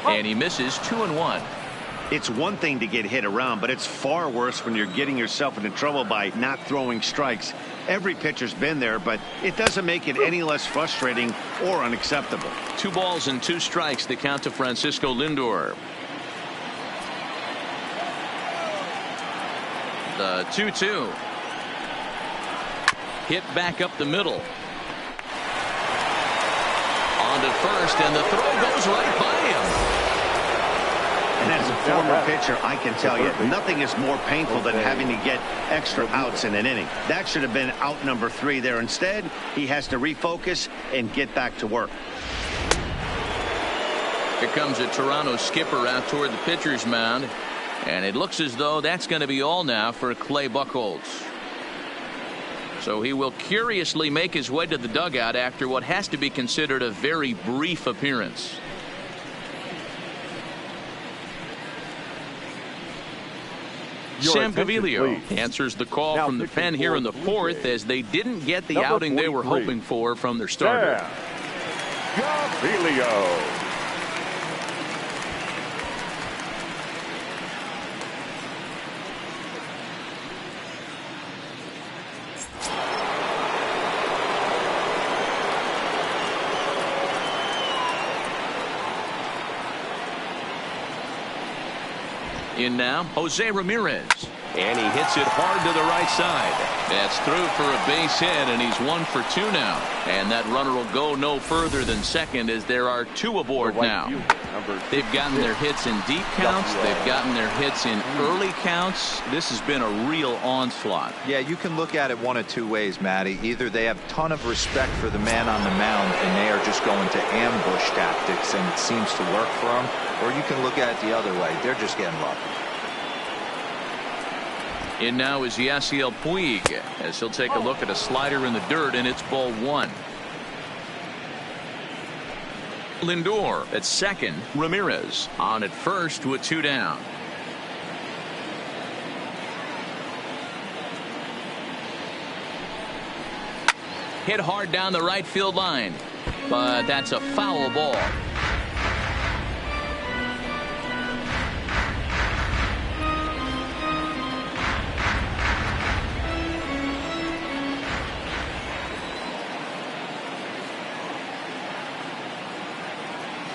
[SPEAKER 1] And he misses 2-1.
[SPEAKER 2] It's one thing to get hit around, but it's far worse when you're getting yourself into trouble by not throwing strikes. Every pitcher's been there, but it doesn't make it any less frustrating or unacceptable.
[SPEAKER 1] 2 balls and 2 strikes to count to Francisco Lindor. The 2-2. Hit back up the middle. On to first, and the throw goes right by him.
[SPEAKER 2] And as a former pitcher, I can tell you, nothing is more painful than having to get extra outs in an inning. That should have been out number 3 there. Instead, he has to refocus and get back to work.
[SPEAKER 1] Here comes a Toronto skipper out toward the pitcher's mound. And it looks as though that's going to be all now for Clay Buchholz. So he will curiously make his way to the dugout after what has to be considered a very brief appearance. Sam Gaviglio answers the call from the pen here in the 4th as they didn't get the outing they were hoping for from their starter.
[SPEAKER 5] Gaviglio.
[SPEAKER 1] In now, Jose Ramirez. And he hits it hard to the right side. That's through for a base hit, and he's 1 for 2 now. And that runner will go no further than second as there are 2 aboard now. They've gotten their hits in deep counts. They've gotten their hits in early counts. This has been a real onslaught.
[SPEAKER 4] Yeah, you can look at it one of 2 ways, Matty. Either they have a ton of respect for the man on the mound and they are just going to ambush tactics and it seems to work for them, or you can look at it the other way. They're just getting lucky.
[SPEAKER 1] In now is Yasiel Puig as he'll take a look at a slider in the dirt, and it's ball 1. Lindor at second. Ramirez on at first with 2 down. Hit hard down the right field line, but that's a foul ball.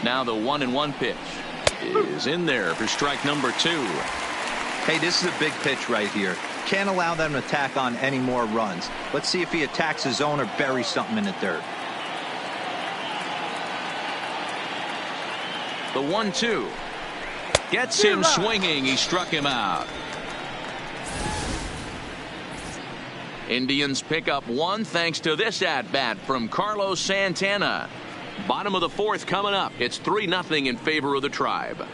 [SPEAKER 1] Now the 1-1 pitch is in there for strike number 2.
[SPEAKER 4] Hey, this is a big pitch right here. Can't allow them to tack on any more runs. Let's see if he attacks his zone or buries something in the dirt.
[SPEAKER 1] The 1-2 gets him swinging. He struck him out. Indians pick up 1 thanks to this at-bat from Carlos Santana. Bottom of the 4th coming up. It's 3-0 in favor of the Tribe.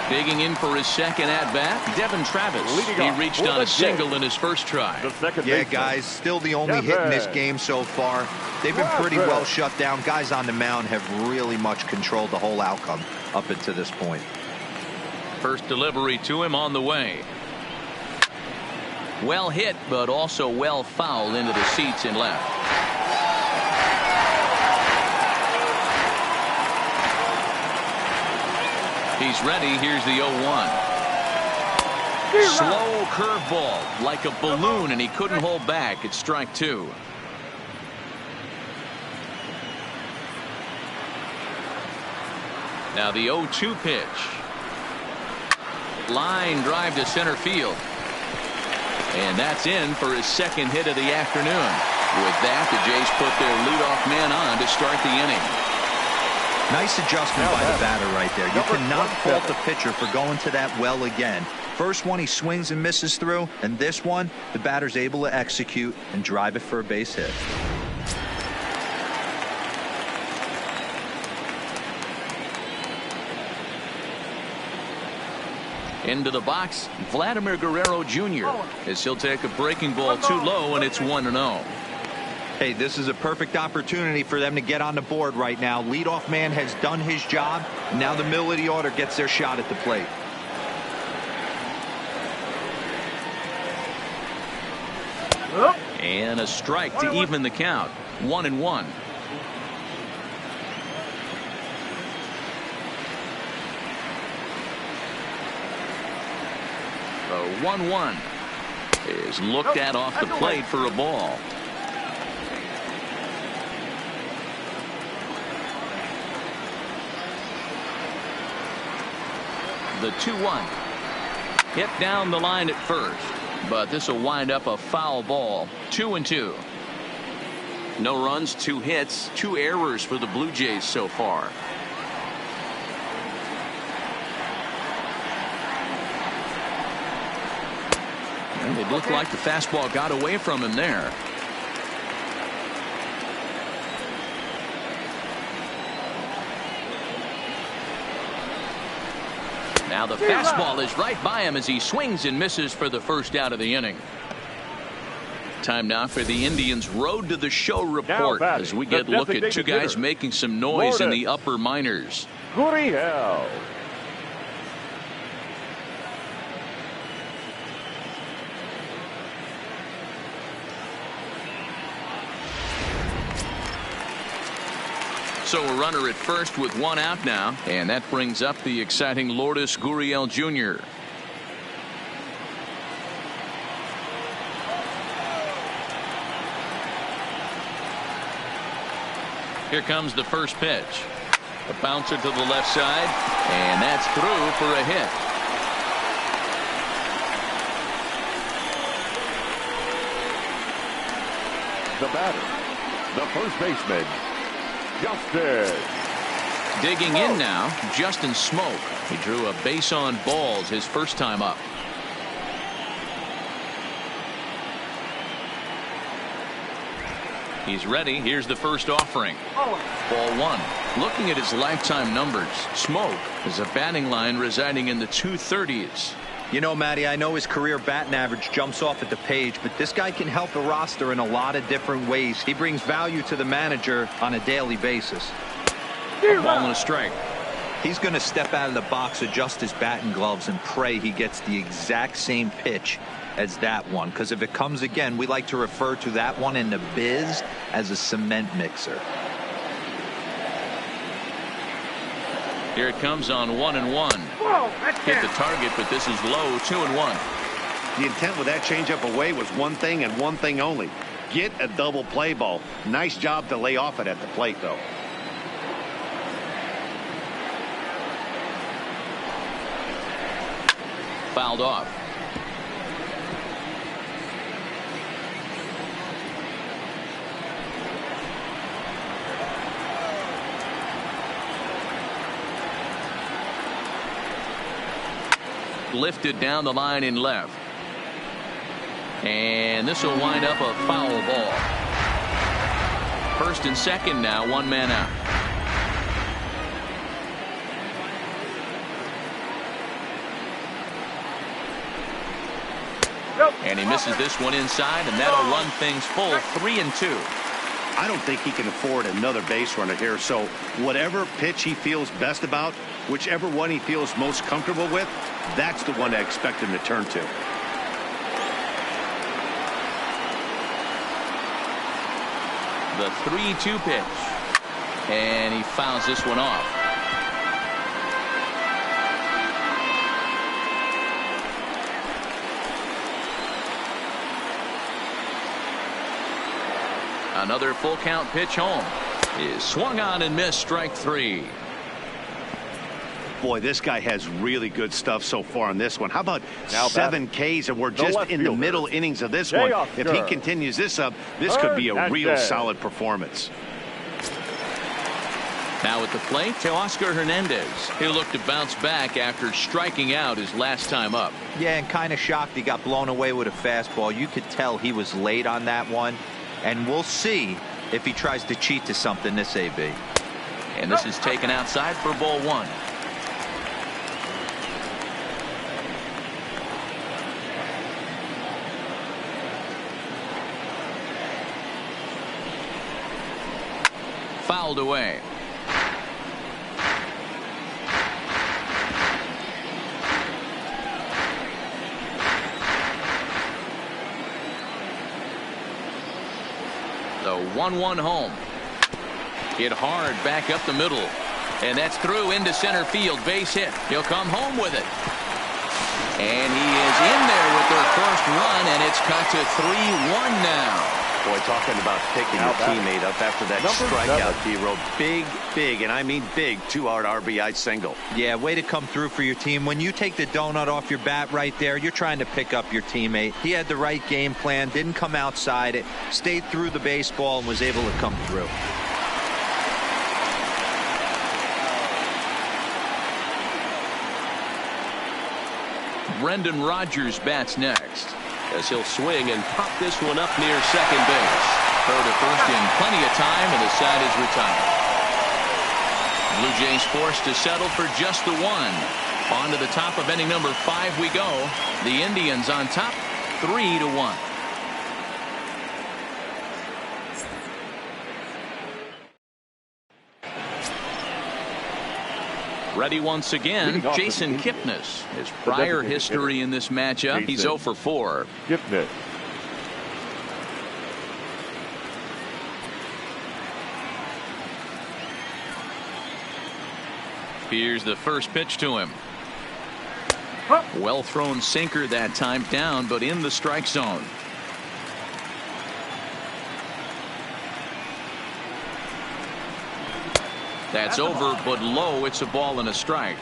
[SPEAKER 1] Digging in for his second at-bat, Devin Travis. He reached on a single in his first try.
[SPEAKER 4] Yeah, guys, still the only hit in this game so far. They've been pretty well shut down. Guys on the mound have really much controlled the whole outcome up until this point.
[SPEAKER 1] First delivery to him on the way. Well hit, but also well fouled into the seats in left. He's ready. Here's the 0-1. Slow curveball like a balloon, and he couldn't hold back. It's strike 2. Now the 0-2 pitch. Line drive to center field. And that's in for his second hit of the afternoon. With that, the Jays put their leadoff man on to start the inning.
[SPEAKER 4] Nice adjustment by the batter right there. You cannot fault the pitcher for going to that well again. First one he swings and misses through, and this one the batter's able to execute and drive it for a base hit.
[SPEAKER 1] Into the box, Vladimir Guerrero Jr. as he'll take a breaking ball too low, and it's 1-0.
[SPEAKER 4] Hey, this is a perfect opportunity for them to get on the board right now. Leadoff man has done his job. Now the middle of the order gets their shot at the plate.
[SPEAKER 1] And a strike to even the count. 1-1. The 1-1 is looked at off the plate for a ball. The 2-1 hit down the line at first, but this will wind up a foul ball. 2-2. No runs, 2 hits, 2 errors for the Blue Jays so far. And it looked like the fastball got away from him there. Now the fastball is right by him as he swings and misses for the first out of the inning. Time now for the Indians' Road to the Show report as we get a look at 2 guys making some noise in the upper minors.
[SPEAKER 5] Gurriel.
[SPEAKER 1] So a runner at first with 1 out now, and that brings up the exciting Lourdes Gurriel Jr. Here comes the first pitch. A bouncer to the left side, and that's through for a hit.
[SPEAKER 5] The batter, the first baseman, Justin.
[SPEAKER 1] Digging in now, Justin Smoke. He drew a base on balls his first time up. He's ready. Here's the first offering. Ball 1. Looking at his lifetime numbers, Smoke is a batting line residing in the 230s.
[SPEAKER 4] You know, Matty, I know his career batting average jumps off at the page, but this guy can help the roster in a lot of different ways. He brings value to the manager on a daily basis.
[SPEAKER 1] A ball and a strike.
[SPEAKER 4] He's going to step out of the box, adjust his batting gloves, and pray he gets the exact same pitch as that one. Because if it comes again, we like to refer to that one in the biz as a cement mixer.
[SPEAKER 1] Here it comes on 1-1. Hit the target, but this is low. 2-1.
[SPEAKER 3] The intent with that changeup away was one thing and one thing only. Get a double play ball. Nice job to lay off it at the plate, though.
[SPEAKER 1] Fouled off. Lifted down the line in left. And this will wind up a foul ball. First and second now, 1 man out. And he misses this one inside, and that'll run things full. 3-2.
[SPEAKER 3] I don't think he can afford another base runner here, so whatever pitch he feels best about, whichever one he feels most comfortable with, that's the one I expect him to turn to.
[SPEAKER 1] The 3-2 pitch. And he fouls this one off. Another full count pitch home is swung on and missed. Strike 3.
[SPEAKER 3] Boy, this guy has really good stuff so far on this one. How about
[SPEAKER 5] Now
[SPEAKER 3] 7 Ks, and we're just in the middle innings of this one. If he continues this up, this could be a real solid performance.
[SPEAKER 1] Now at the plate, Teoscar Hernandez. He'll look to bounce back after striking out his last time up.
[SPEAKER 4] Yeah, and kind of shocked he got blown away with a fastball. You could tell he was late on that one. And we'll see if he tries to cheat to something this AB.
[SPEAKER 1] And this is taken outside for ball 1. Fouled away. The 1-1 home. Hit hard back up the middle. And that's through into center field. Base hit. He'll come home with it. And he is in there with their first run, and it's cut to 3-1 now.
[SPEAKER 2] Boy, talking about picking your teammate up after that strikeout, T-Row. Big, and I mean big, 2-hard RBI single.
[SPEAKER 4] Yeah, way to come through for your team. When you take the donut off your bat right there, you're trying to pick up your teammate. He had the right game plan, didn't come outside it, stayed through the baseball, and was able to come through.
[SPEAKER 1] Brendan Rodgers bats next, as he'll swing and pop this one up near second base. Throw to first in plenty of time, and the side is retired. Blue Jays forced to settle for just the one. On to the top of inning number 5 we go. The Indians on top, 3-1. Ready once again, Jason Kipnis. His prior history in this matchup, he's 0 for 4.
[SPEAKER 5] Kipnis.
[SPEAKER 1] Here's the first pitch to him. Well thrown sinker that time, down but in the strike zone. That's over but low. It's a ball and a strike.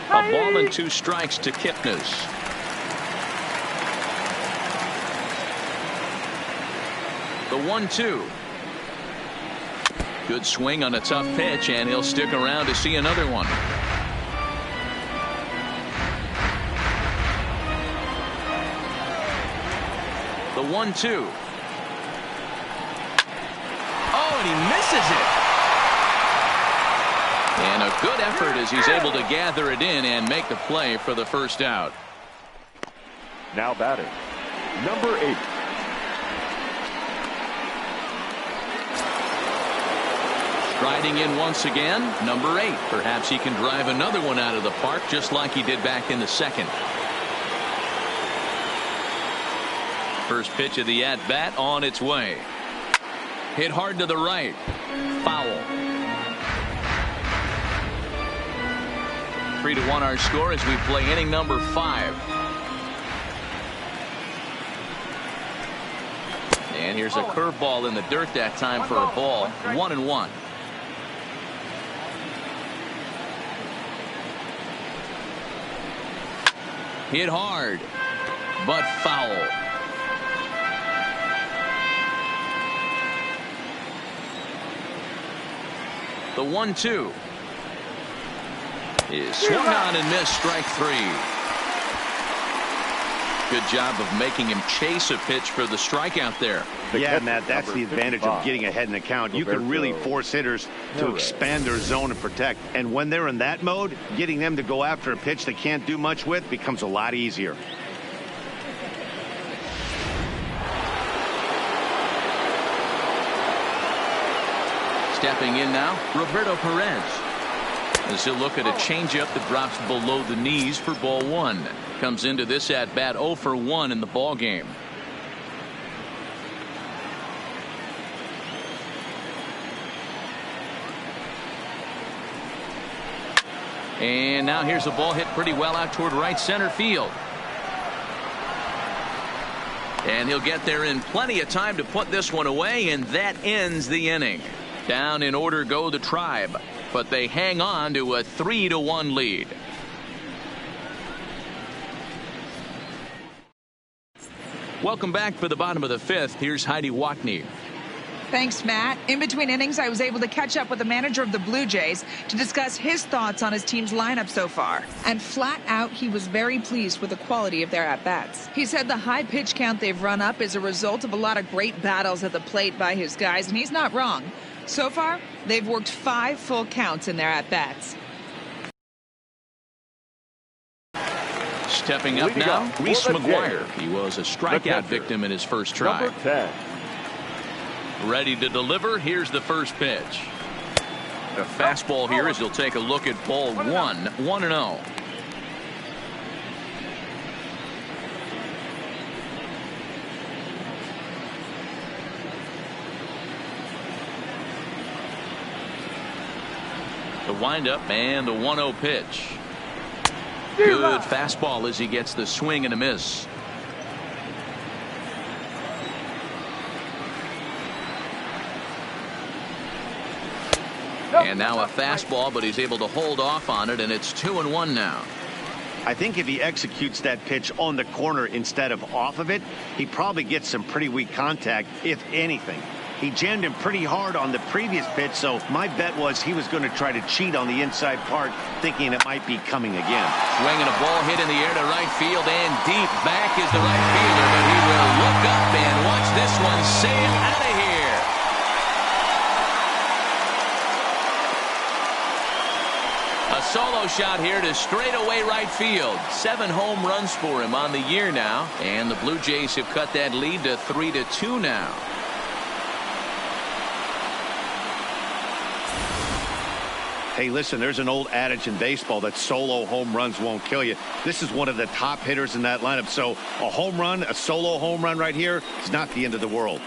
[SPEAKER 1] A ball and 2 strikes to Kipnis. The 1-2. Good swing on a tough pitch, and he'll stick around to see another one. The 1-2. Oh, and he misses it. And a good effort as he's able to gather it in and make the play for the first out.
[SPEAKER 5] Now batting, number 8.
[SPEAKER 1] Striding in once again, number 8. Perhaps he can drive another one out of the park just like he did back in the second. First pitch of the at-bat on its way. Hit hard to the right. Foul. 3-1 our score as we play inning number 5. And here's a curveball in the dirt that time for a ball. 1-1. Hit hard, but foul. The 1-2 is swung on and missed. Strike 3. Good job of making him chase a pitch for the strikeout there.
[SPEAKER 3] Yeah, Matt, that's the advantage of getting ahead in the count. You can really force hitters to expand their zone and protect. And when they're in that mode, getting them to go after a pitch they can't do much with becomes a lot easier.
[SPEAKER 1] Stepping in now, Roberto Perez. As he'll look at a changeup that drops below the knees for ball 1. Comes into this at bat 0 for 1 in the ball game. And now here's a ball hit pretty well out toward right center field. And he'll get there in plenty of time to put this one away, and that ends the inning. Down in order go the Tribe, but they hang on to a 3-1 lead. Welcome back for the bottom of the fifth. Here's Heidi Watney.
[SPEAKER 7] Thanks, Matt. In between innings, I was able to catch up with the manager of the Blue Jays to discuss his thoughts on his team's lineup so far. And flat out, he was very pleased with the quality of their at-bats. He said the high pitch count they've run up is a result of a lot of great battles at the plate by his guys, and he's not wrong. So far, they've worked 5 full counts in their at-bats.
[SPEAKER 1] Stepping up now, Reese McGuire. He was a strikeout victim in his first try.
[SPEAKER 5] Number 10.
[SPEAKER 1] Ready to deliver. Here's the first pitch. A fastball here as he'll take a look at ball 1. 1-0. The windup and the 1-0 pitch. Good fastball as he gets the swing and a miss. And now a fastball, but he's able to hold off on it, and it's 2-1 now.
[SPEAKER 2] I think if he executes that pitch on the corner instead of off of it, he probably gets some pretty weak contact, if anything. He jammed him pretty hard on the previous pitch, so my bet was he was going to try to cheat on the inside part, thinking it might be coming again.
[SPEAKER 1] Swinging a ball hit in the air to right field, and deep back is the right fielder, but he will look up and watch this one sail out of here. A solo shot here to straightaway right field. 7 home runs for him on the year now, and the Blue Jays have cut that lead to 3-2 now.
[SPEAKER 2] Hey, listen, there's an old adage in baseball that solo home runs won't kill you. This is one of the top hitters in that lineup. So a home run, a solo home run right here is not the end of the world.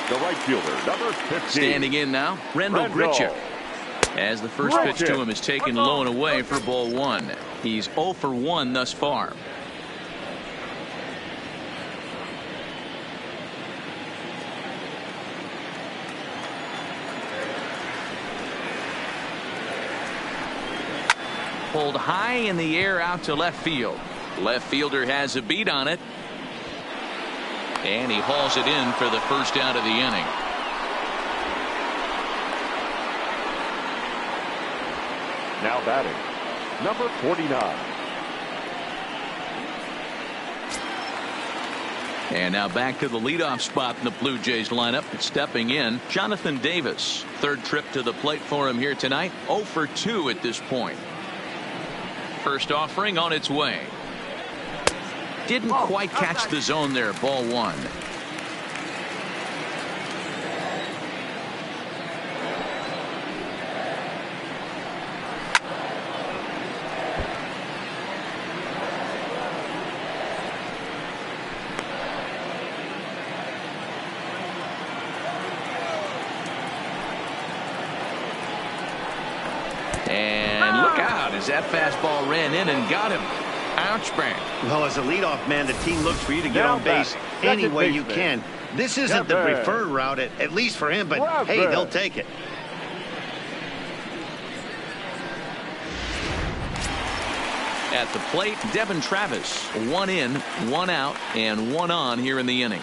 [SPEAKER 5] The right fielder, number 15.
[SPEAKER 1] Standing in now, Rendell Grichuk. As the first pitch to him is taken low and away for ball 1. He's 0 for 1 thus far. Pulled high in the air out to left field. Left fielder has a beat on it. And he hauls it in for the first out of the inning.
[SPEAKER 5] Now batting, number 49.
[SPEAKER 1] And now back to the leadoff spot in the Blue Jays lineup. Stepping in, Jonathan Davis. Third trip to the plate for him here tonight. 0 for 2 at this point. First offering on its way. Didn't quite catch the zone there. Ball 1. And look out as that fastball ran in and got him. Ouch, bang.
[SPEAKER 2] Well, as a leadoff man, the team looks for you to get on base any way you can. This isn't the preferred route, at least for him, but hey, they'll take it.
[SPEAKER 1] At the plate, Devin Travis. 1 in, 1 out, and 1 on here in the inning.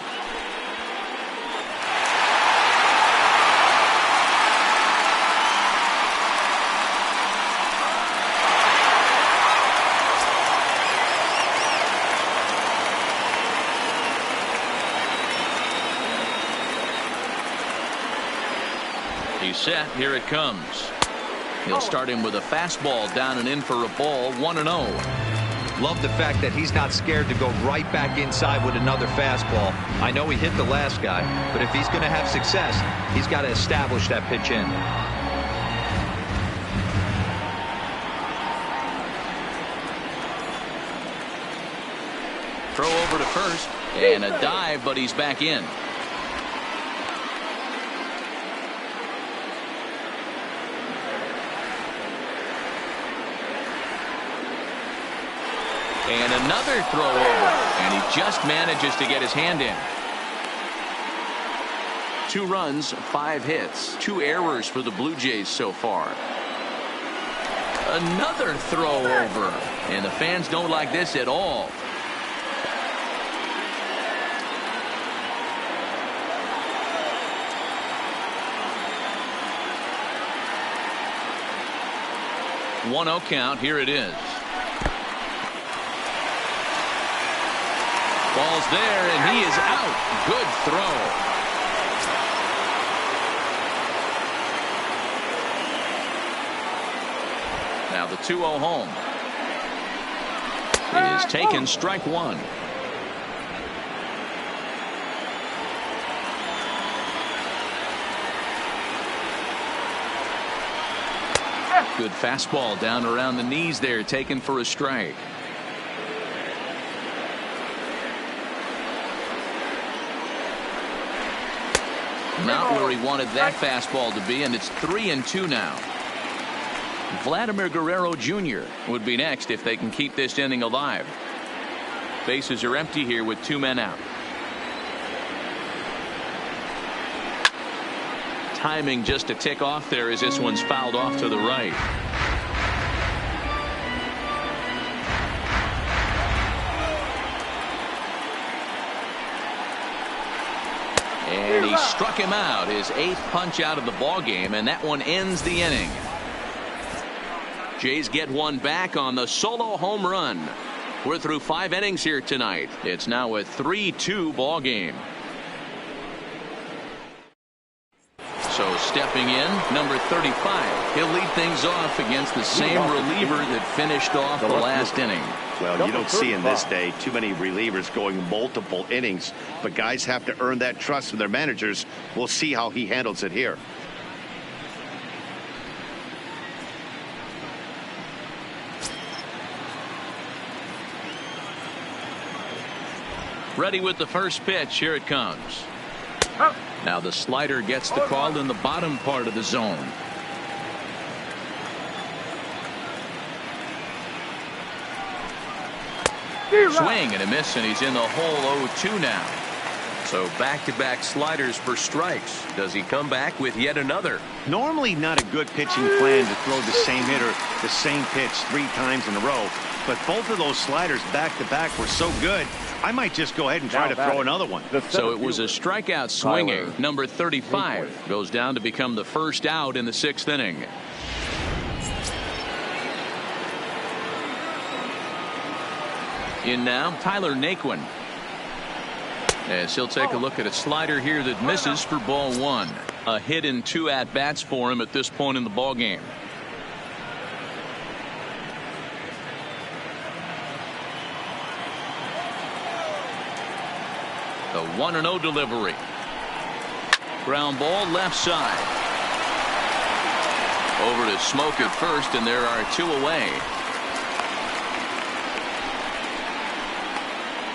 [SPEAKER 1] He's set. Here it comes. He'll start him with a fastball down and in for a ball. 1-0.
[SPEAKER 4] Love the fact that he's not scared to go right back inside with another fastball. I know he hit the last guy, but if he's going to have success, he's got to establish that pitch in.
[SPEAKER 1] Throw over to first and a dive, but he's back in. Another throw over, and he just manages to get his hand in. 2 runs, 5 hits, 2 errors for the Blue Jays so far. Another throw over, and the fans don't like this at all. One 0 count. Here it is. Ball's there, and he is out. Good throw. Now the 2-0 home. It is taken, strike 1. Good fastball down around the knees there, taken for a strike. Not where he wanted that fastball to be, and it's 3-2 now. Vladimir Guerrero Jr. would be next if they can keep this inning alive. Bases are empty here with 2 men out. Timing just a tick off there as this one's fouled off to the right. And he struck him out, his 8th punch out of the ball game, and that one ends the inning. Jays get one back on the solo home run. We're through 5 innings here tonight. It's now a 3-2 ball game. So stepping in, number 35. He'll lead things off against the same reliever that finished off the last inning.
[SPEAKER 2] Well, you don't see in this day too many relievers going multiple innings, but guys have to earn that trust from their managers. We'll see how he handles it here.
[SPEAKER 1] Ready with the first pitch. Here it comes. Now the slider gets the call in the bottom part of the zone. Swing and a miss, and he's in the hole 0-2 now. So back-to-back sliders for strikes. Does he come back with yet another?
[SPEAKER 3] Normally not a good pitching plan to throw the same hitter the same pitch 3 times in a row, but both of those sliders back-to-back were so good, I might just go ahead and try to throw another one.
[SPEAKER 1] So it was a strikeout swinging. Number 35 goes down to become the first out in the 6th inning. In now, Tyler Naquin. As he'll take a look at a slider here that misses for ball 1. A hit in 2 at-bats for him at this point in the ball game. The 1-0 delivery. Ground ball left side. Over to Smoke at first, and there are 2 away.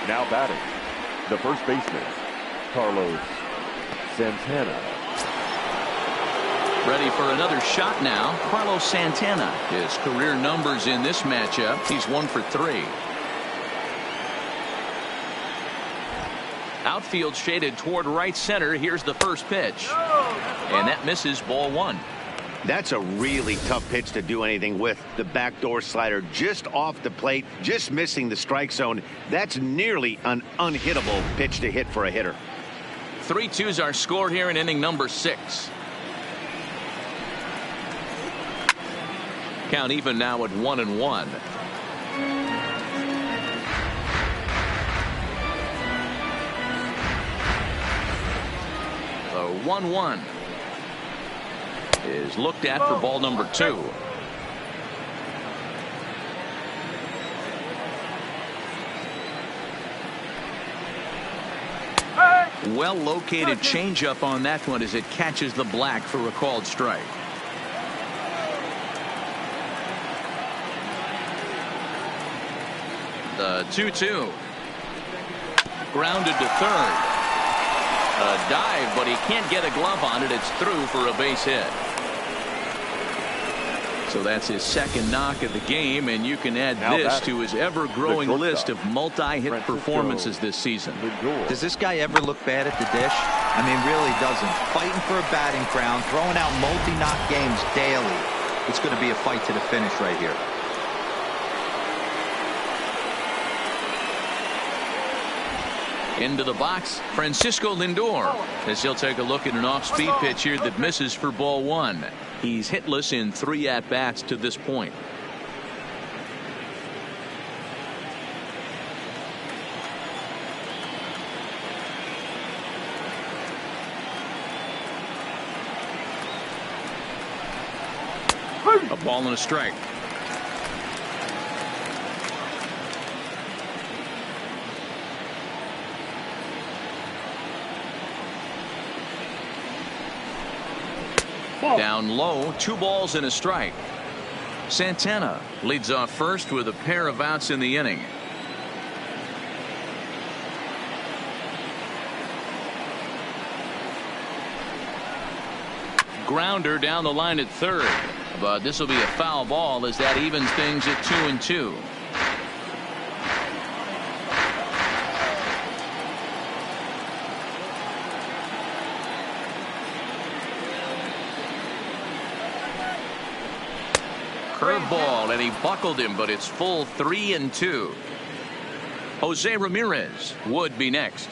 [SPEAKER 5] Now batting, the first baseman, Carlos Santana.
[SPEAKER 1] Ready for another shot now, Carlos Santana. His career numbers in this matchup, he's 1 for 3. Outfield shaded toward right center. Here's the first pitch. And that misses, ball 1.
[SPEAKER 2] That's a really tough pitch to do anything with. The backdoor slider just off the plate, just missing the strike zone. That's nearly an unhittable pitch to hit for a hitter.
[SPEAKER 1] 3-2's our score here in inning number 6. Count even now at 1-1. The 1-1 is looked at for ball number 2. Well located changeup on that one as it catches the black for a called strike. The 2-2. Grounded to third. A dive, but he can't get a glove on it. It's through for a base hit. So that's his second knock of the game, and you can add this to his ever-growing list of multi-hit performances this season.
[SPEAKER 4] Does this guy ever look bad at the dish? I mean, really doesn't. Fighting for a batting crown, throwing out multi-knock games daily. It's going to be a fight to the finish right here.
[SPEAKER 1] Into the box, Francisco Lindor, as he'll take a look at an off-speed pitch here that misses for ball one. He's hitless in 3 at-bats to this point. A ball and a strike. Down low, 2 balls and a strike. Santana leads off first with a pair of outs in the inning. Grounder down the line at third, but this will be a foul ball as that evens things at 2-2. Curveball, and he buckled him, but it's full 3-2. Jose Ramirez would be next.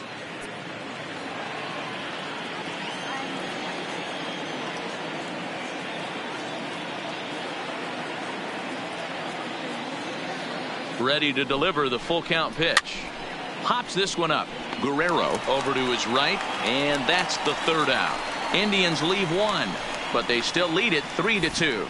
[SPEAKER 1] Ready to deliver the full count pitch. Pops this one up. Guerrero over to his right, and that's the third out. Indians leave one, but they still lead it 3-2.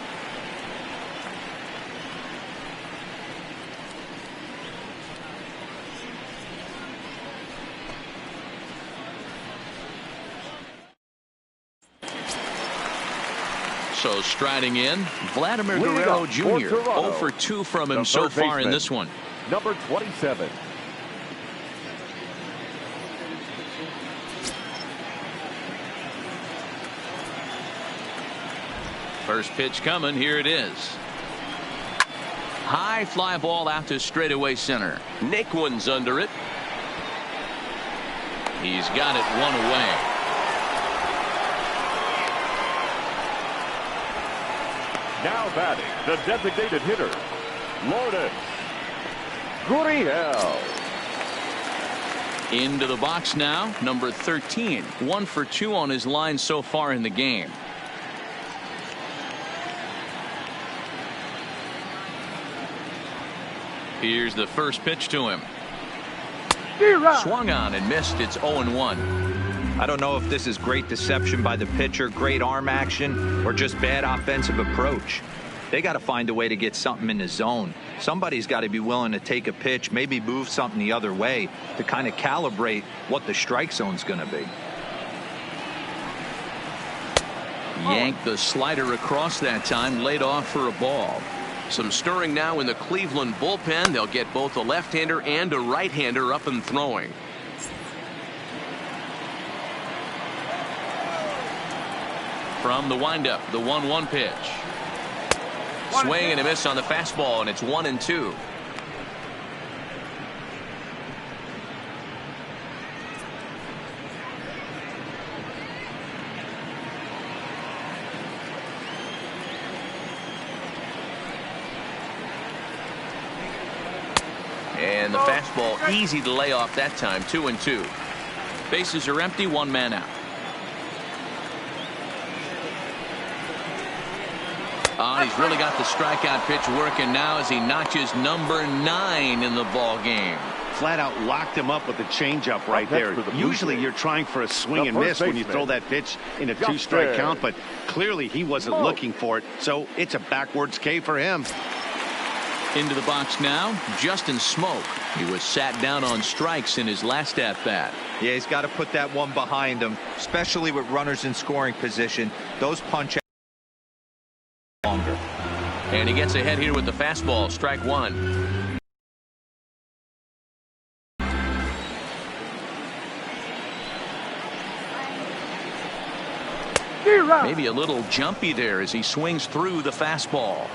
[SPEAKER 1] So striding in, Vladimir Guerrero Jr. 0 for 2 from him so far in this one.
[SPEAKER 5] Number 27.
[SPEAKER 1] First pitch coming. Here it is. High fly ball out to straightaway center.
[SPEAKER 6] Nick one's under it.
[SPEAKER 1] He's got it one away.
[SPEAKER 5] Now batting, the designated hitter, Lourdes Gurriel.
[SPEAKER 1] Into the box now, number 13. 1 for 2 on his line so far in the game. Here's the first pitch to him. Swung on and missed. It's 0-1.
[SPEAKER 4] I don't know if this is great deception by the pitcher, great arm action, or just bad offensive approach. They got to find a way to get something in the zone. Somebody's got to be willing to take a pitch, maybe move something the other way to kind of calibrate what the strike zone's going to be.
[SPEAKER 1] Yanked the slider across that time, laid off for a ball. Some stirring now in the Cleveland bullpen. They'll get both a left-hander and a right-hander up and throwing. From the windup, the 1-1 pitch. Swing and a miss on the fastball, and it's 1-2. And the fastball easy to lay off that time. 2-2. Bases are empty, 1 man out. He's really got the strikeout pitch working now as he notches number 9 in the ball game.
[SPEAKER 3] Flat out locked him up with the changeup right there. Usually you're trying for a swing and miss when you throw that pitch in a 2-strike count, but clearly he wasn't looking for it, so it's a backwards K for him.
[SPEAKER 1] Into the box now, Justin Smoke. He was sat down on strikes in his last at-bat.
[SPEAKER 4] Yeah, he's got to put that one behind him, especially with runners in scoring position. Those punch longer.
[SPEAKER 1] And he gets ahead here with the fastball. Strike 1. Maybe a little jumpy there as he swings through the fastball.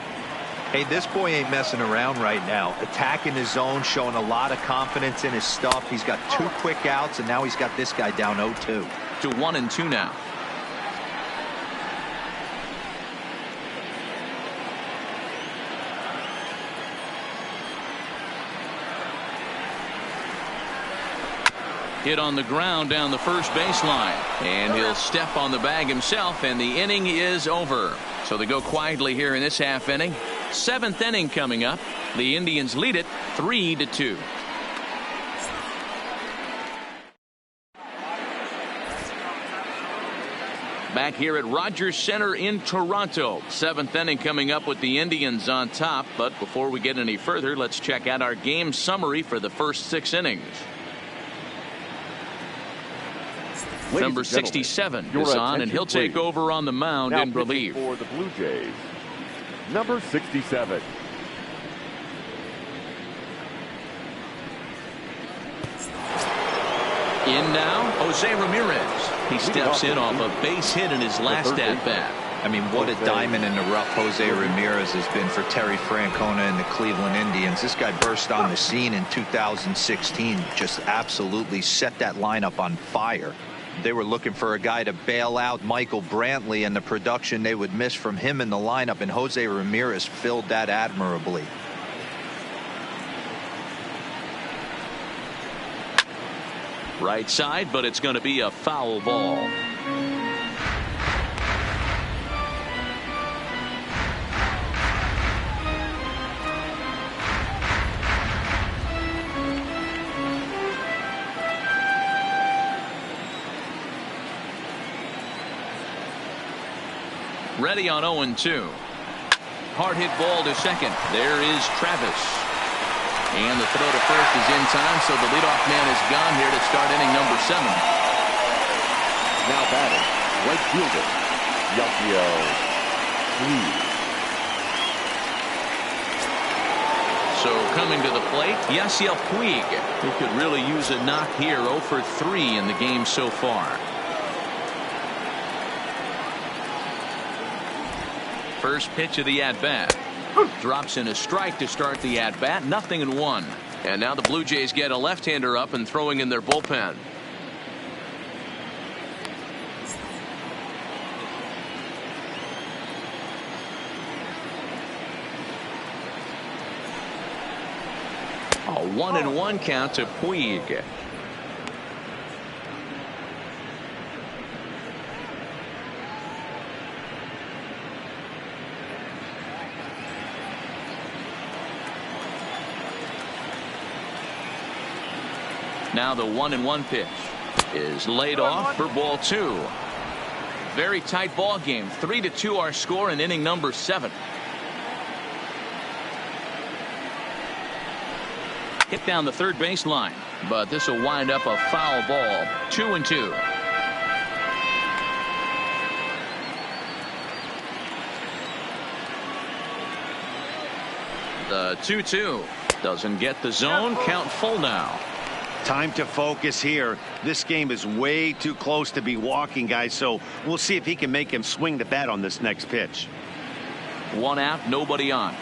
[SPEAKER 4] Hey, this boy ain't messing around right now. Attacking his zone, showing a lot of confidence in his stuff. He's got 2 quick outs, and now he's got this guy down 0-2.
[SPEAKER 1] To 1-2 now. Hit on the ground down the first baseline, and he'll step on the bag himself, and the inning is over. So they go quietly here in this half inning. 7th inning coming up. The Indians lead it 3-2. Back here at Rogers Center in Toronto. 7th inning coming up with the Indians on top. But before we get any further, let's check out our game summary for the first 6 innings. Number 67 is on, and he'll take over on the mound in relief.
[SPEAKER 5] For the Blue Jays, number 67.
[SPEAKER 1] In now, Jose Ramirez. He steps in off a base hit in his last at-bat.
[SPEAKER 4] I mean, what a diamond in the rough Jose Ramirez has been for Terry Francona and the Cleveland Indians. This guy burst on the scene in 2016, just absolutely set that lineup on fire. They were looking for a guy to bail out Michael Brantley and the production they would miss from him in the lineup, and Jose Ramirez filled that admirably.
[SPEAKER 1] Right side, but it's going to be a foul ball. Ready on 0-2. Hard hit ball to second. There is Travis. And the throw to first is in time, so the leadoff man is gone here to start inning number 7.
[SPEAKER 5] Now batting, right fielder, Yasiel Puig.
[SPEAKER 1] So coming to the plate, Yasiel Puig. He could really use a knock here. 0 for 3 in the game so far. First pitch of the at-bat. Drops in a strike to start the at-bat. 0-1. And now the Blue Jays get a left-hander up and throwing in their bullpen. A 1-1 count to Puig. Now the 1-1 pitch is laid off for ball 2. Very tight ball game. 3-2 our score in inning number 7. Hit down the third baseline, but this will wind up a foul ball. 2-2. The 2-2 doesn't get the zone. Count full now.
[SPEAKER 3] Time to focus here. This game is way too close to be walking, guys, so we'll see if he can make him swing the bat on this next pitch.
[SPEAKER 1] 1 out, nobody on.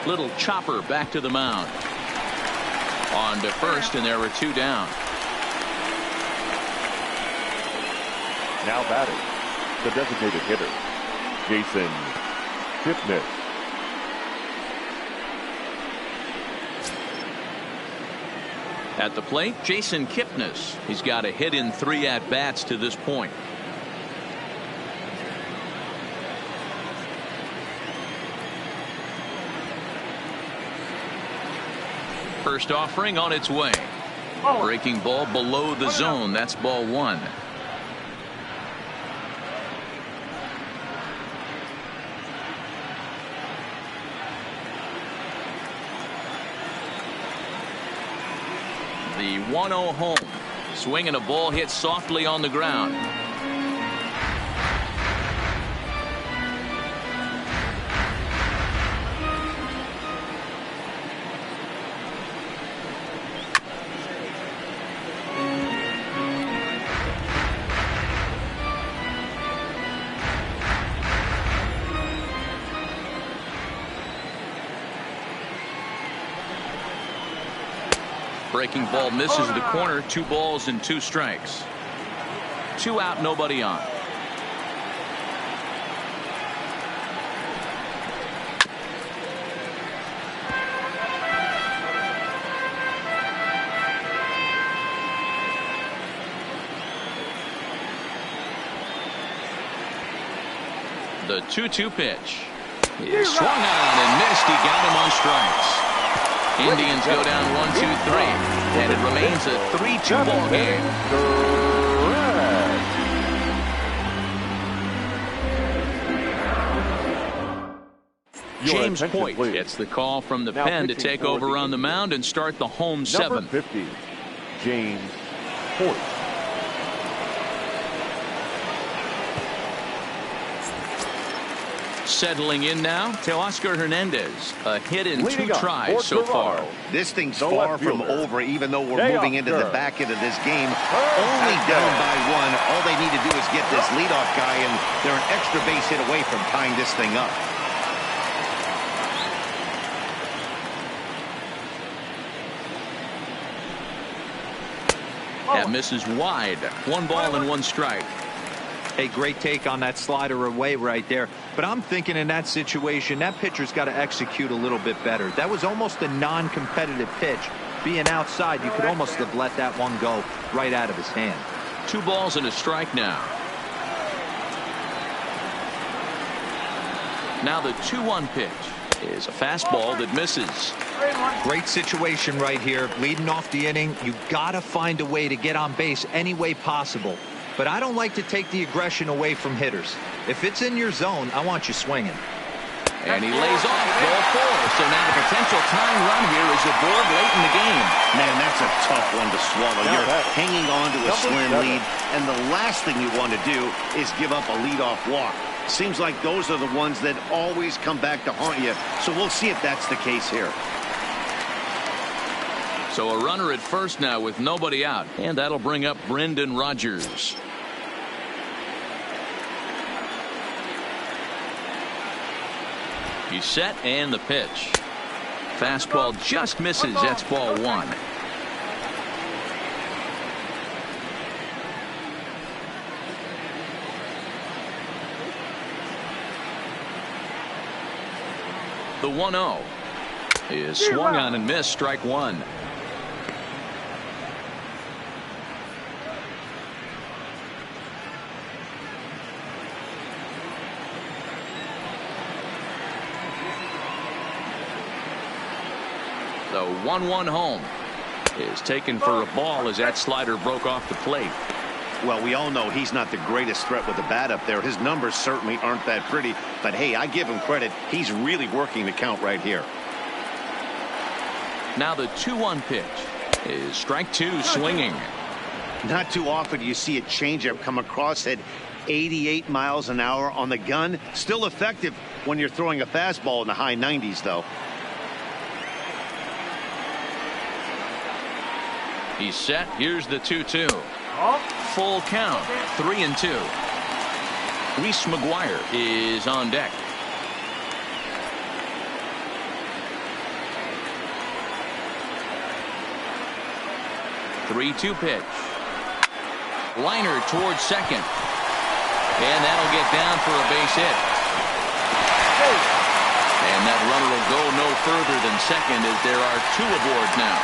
[SPEAKER 1] Little chopper back to the mound. On to first, and there were 2 down.
[SPEAKER 5] Now batting, the designated hitter, Jason Kipnis.
[SPEAKER 1] At the plate, Jason Kipnis. He's got a hit in 3 at-bats to this point. First offering on its way. Breaking ball below the zone. That's ball 1. The 1-0 home. Swinging a ball hit softly on the ground. Breaking ball misses the corner. 2 balls and 2 strikes. 2 out, nobody on. The 2-2 pitch is swung on and missed. He got him on strikes. Indians go down 1-2-3, and it remains a 3-2 ball game. James Hoyt gets the call from the pen to take over on the mound and start the home 7th.
[SPEAKER 5] Number 50, James Hoyt.
[SPEAKER 1] Settling in now, Teoscar Hernandez. A hit in 2 tries so far.
[SPEAKER 2] This thing's far from over, even though we're moving into the back end of this game. Only down by 1. All they need to do is get this leadoff guy, and they're an extra base hit away from tying this thing up.
[SPEAKER 1] That misses wide. 1 ball and 1 strike.
[SPEAKER 4] A great take on that slider away right there. But I'm thinking in that situation, that pitcher's got to execute a little bit better. That was almost a non-competitive pitch. Being outside, you could almost have let that one go right out of his hand.
[SPEAKER 1] 2 balls and a strike now. Now the 2-1 pitch is a fastball that misses.
[SPEAKER 4] Great situation right here. Leading off the inning, you got to find a way to get on base any way possible. But I don't like to take the aggression away from hitters. If it's in your zone, I want you swinging.
[SPEAKER 1] And he lays off ball 4. So now the potential tying run here is aboard late in the game.
[SPEAKER 2] Man, that's a tough one to swallow. You're hanging on to a slim lead, and the last thing you want to do is give up a leadoff walk. Seems like those are the ones that always come back to haunt you. So we'll see if that's the case here.
[SPEAKER 1] So a runner at first now with nobody out, and that'll bring up Brendan Rodgers. He's set, and the pitch. Fastball just misses. That's ball 1. The 1-0 is swung on and missed. Strike 1. The 1-1 home is taken for a ball as that slider broke off the plate.
[SPEAKER 2] Well, we all know he's not the greatest threat with the bat up there. His numbers certainly aren't that pretty. But, hey, I give him credit. He's really working the count right here.
[SPEAKER 1] Now the 2-1 pitch is strike 2 swinging.
[SPEAKER 2] Not too often you see a changeup come across at 88 miles an hour on the gun. Still effective when you're throwing a fastball in the high 90s, though.
[SPEAKER 1] He's set. Here's the 2-2. Full count. 3-2. Reese McGuire is on deck. The 3-2 pitch. Liner towards second. And that'll get down for a base hit. And that runner will go no further than second as there are 2 aboard now.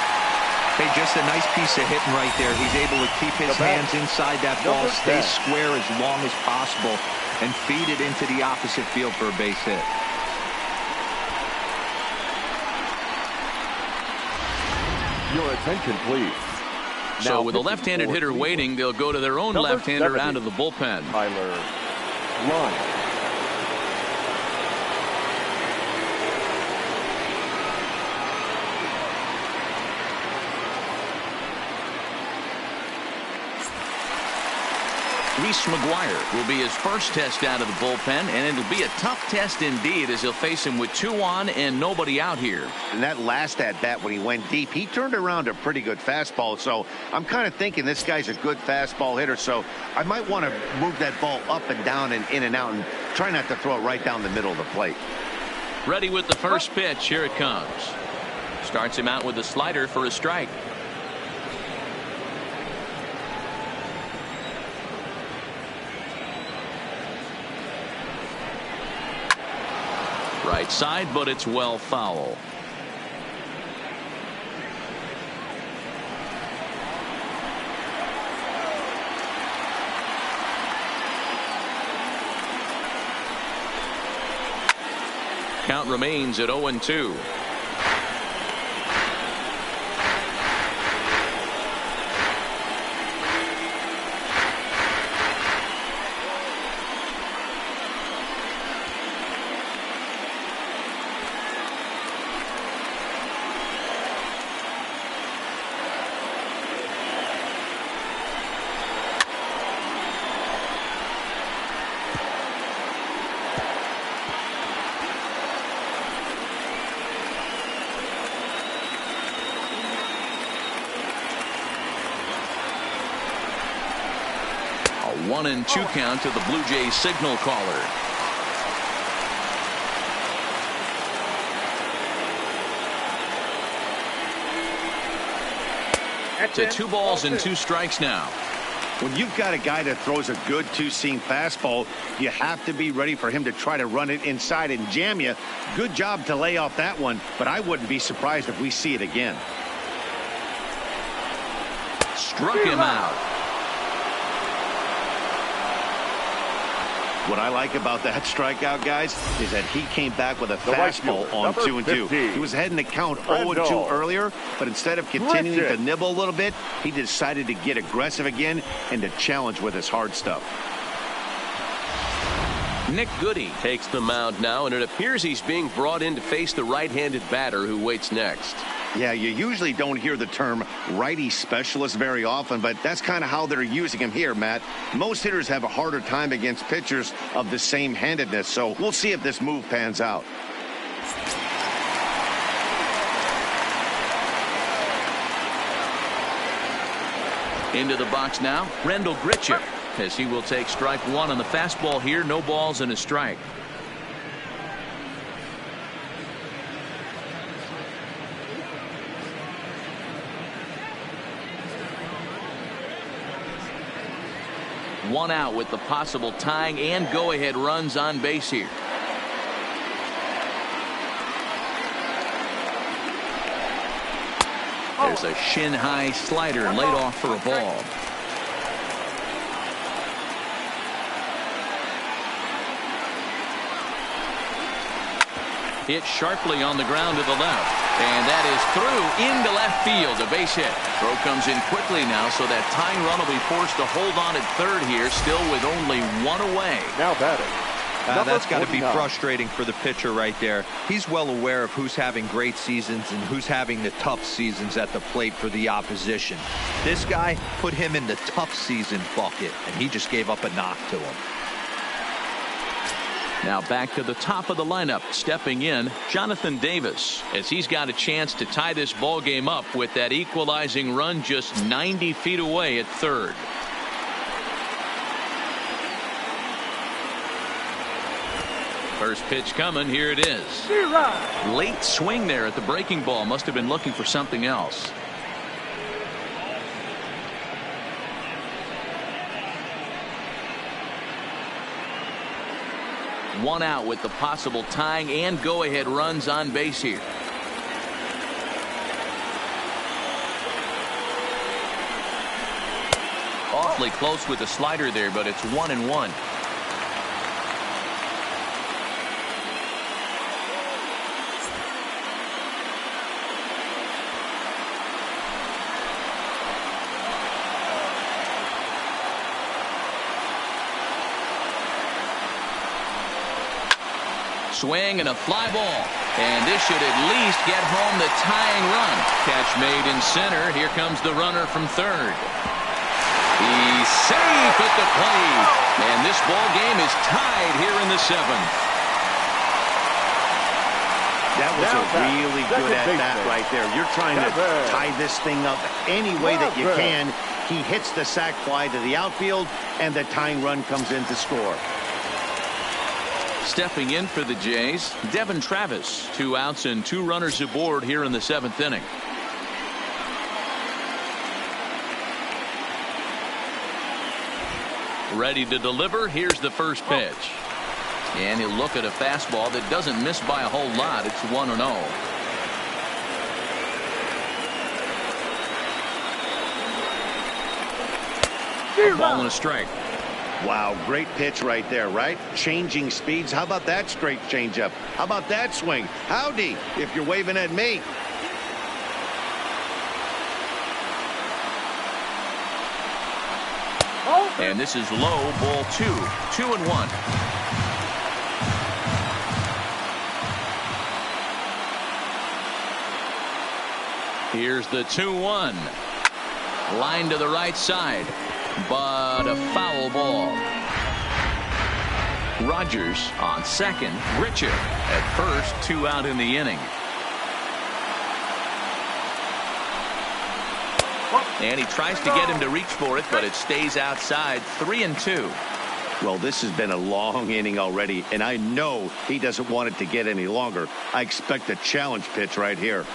[SPEAKER 4] Hey, just a nice piece of hitting right there. He's able to keep his hands inside that ball, stay square as long as possible, and feed it into the opposite field for a base hit.
[SPEAKER 5] Your attention, please.
[SPEAKER 1] So with a left-handed hitter waiting, they'll go to their own left-hander out of the bullpen.
[SPEAKER 5] Tyler Line.
[SPEAKER 1] Reese McGuire will be his first test out of the bullpen, and it'll be a tough test indeed as he'll face him with 2 on and nobody out here.
[SPEAKER 2] And that last at-bat when he went deep, he turned around a pretty good fastball. So I'm kind of thinking this guy's a good fastball hitter. So I might want to move that ball up and down and in and out and try not to throw it right down the middle of the plate.
[SPEAKER 1] Ready with the first pitch. Here it comes. Starts him out with a slider for a strike. Right side, but it's well foul. Count remains at 0-2. A 1-2 count to the Blue Jays signal caller. To 2 balls and 2 strikes now.
[SPEAKER 3] When you've got a guy that throws a good two-seam fastball, you have to be ready for him to try to run it inside and jam you. Good job to lay off that one, but I wouldn't be surprised if we see it again.
[SPEAKER 1] Struck him out.
[SPEAKER 3] What I like about that strikeout, guys, is that he came back with a fastball on 2-2. He was heading to count 0-2 earlier, but instead of continuing to nibble a little bit, he decided to get aggressive again and to challenge with his hard stuff.
[SPEAKER 6] Nick Goody takes the mound now, and it appears he's being brought in to face the right-handed batter who waits next.
[SPEAKER 3] Yeah, you usually don't hear the term righty specialist very often, but that's kind of how they're using him here, Matt. Most hitters have a harder time against pitchers of the same handedness, so we'll see if this move pans out.
[SPEAKER 1] Into the box now, Rendell Grichuk, as he will take strike 1 on the fastball here. No balls and a strike. One out with the possible tying and go-ahead runs on base here. There's a shin-high slider laid off for a ball. Hit sharply on the ground to the left. And that is through into left field. A base hit. Throw comes in quickly now, so that tying run will be forced to hold on at third here, still with only 1 away.
[SPEAKER 5] Now batting.
[SPEAKER 4] That's got to be frustrating for the pitcher right there. He's well aware of who's having great seasons and who's having the tough seasons at the plate for the opposition. This guy put him in the tough season bucket, and he just gave up a knock to him.
[SPEAKER 1] Now back to the top of the lineup, stepping in, Jonathan Davis, as he's got a chance to tie this ball game up with that equalizing run just 90 feet away at third. First pitch coming. Here it is. Late swing there at the breaking ball. Must have been looking for something else. One out with the possible tying and go-ahead runs on base here. Awfully close with the slider there, but it's 1-1. Swing and a fly ball. And this should at least get home the tying run. Catch made in center. Here comes the runner from third. He's safe at the plate. And this ball game is tied here in the 7th.
[SPEAKER 3] That was a really good at-bat right there. You're trying to tie this thing up any way that you can. He hits the sac fly to the outfield, and the tying run comes in to score.
[SPEAKER 1] Stepping in for the Jays, Devin Travis. 2 outs and 2 runners aboard here in the 7th inning. Ready to deliver. Here's the first pitch. And he'll look at a fastball that doesn't miss by a whole lot. It's 1-0. Ball and a strike.
[SPEAKER 2] Wow, great pitch right there, right? Changing speeds. How about that straight changeup? How about that swing? Howdy, if you're waving at me.
[SPEAKER 1] And this is low, ball 2. 2-1. Here's the 2-1. Line to the right side, but a foul ball. Rogers on second. Richard at first. 2 out in the inning. And he tries to get him to reach for it, but it stays outside. 3-2.
[SPEAKER 2] Well, this has been a long inning already, and I know he doesn't want it to get any longer. I expect a challenge pitch right here.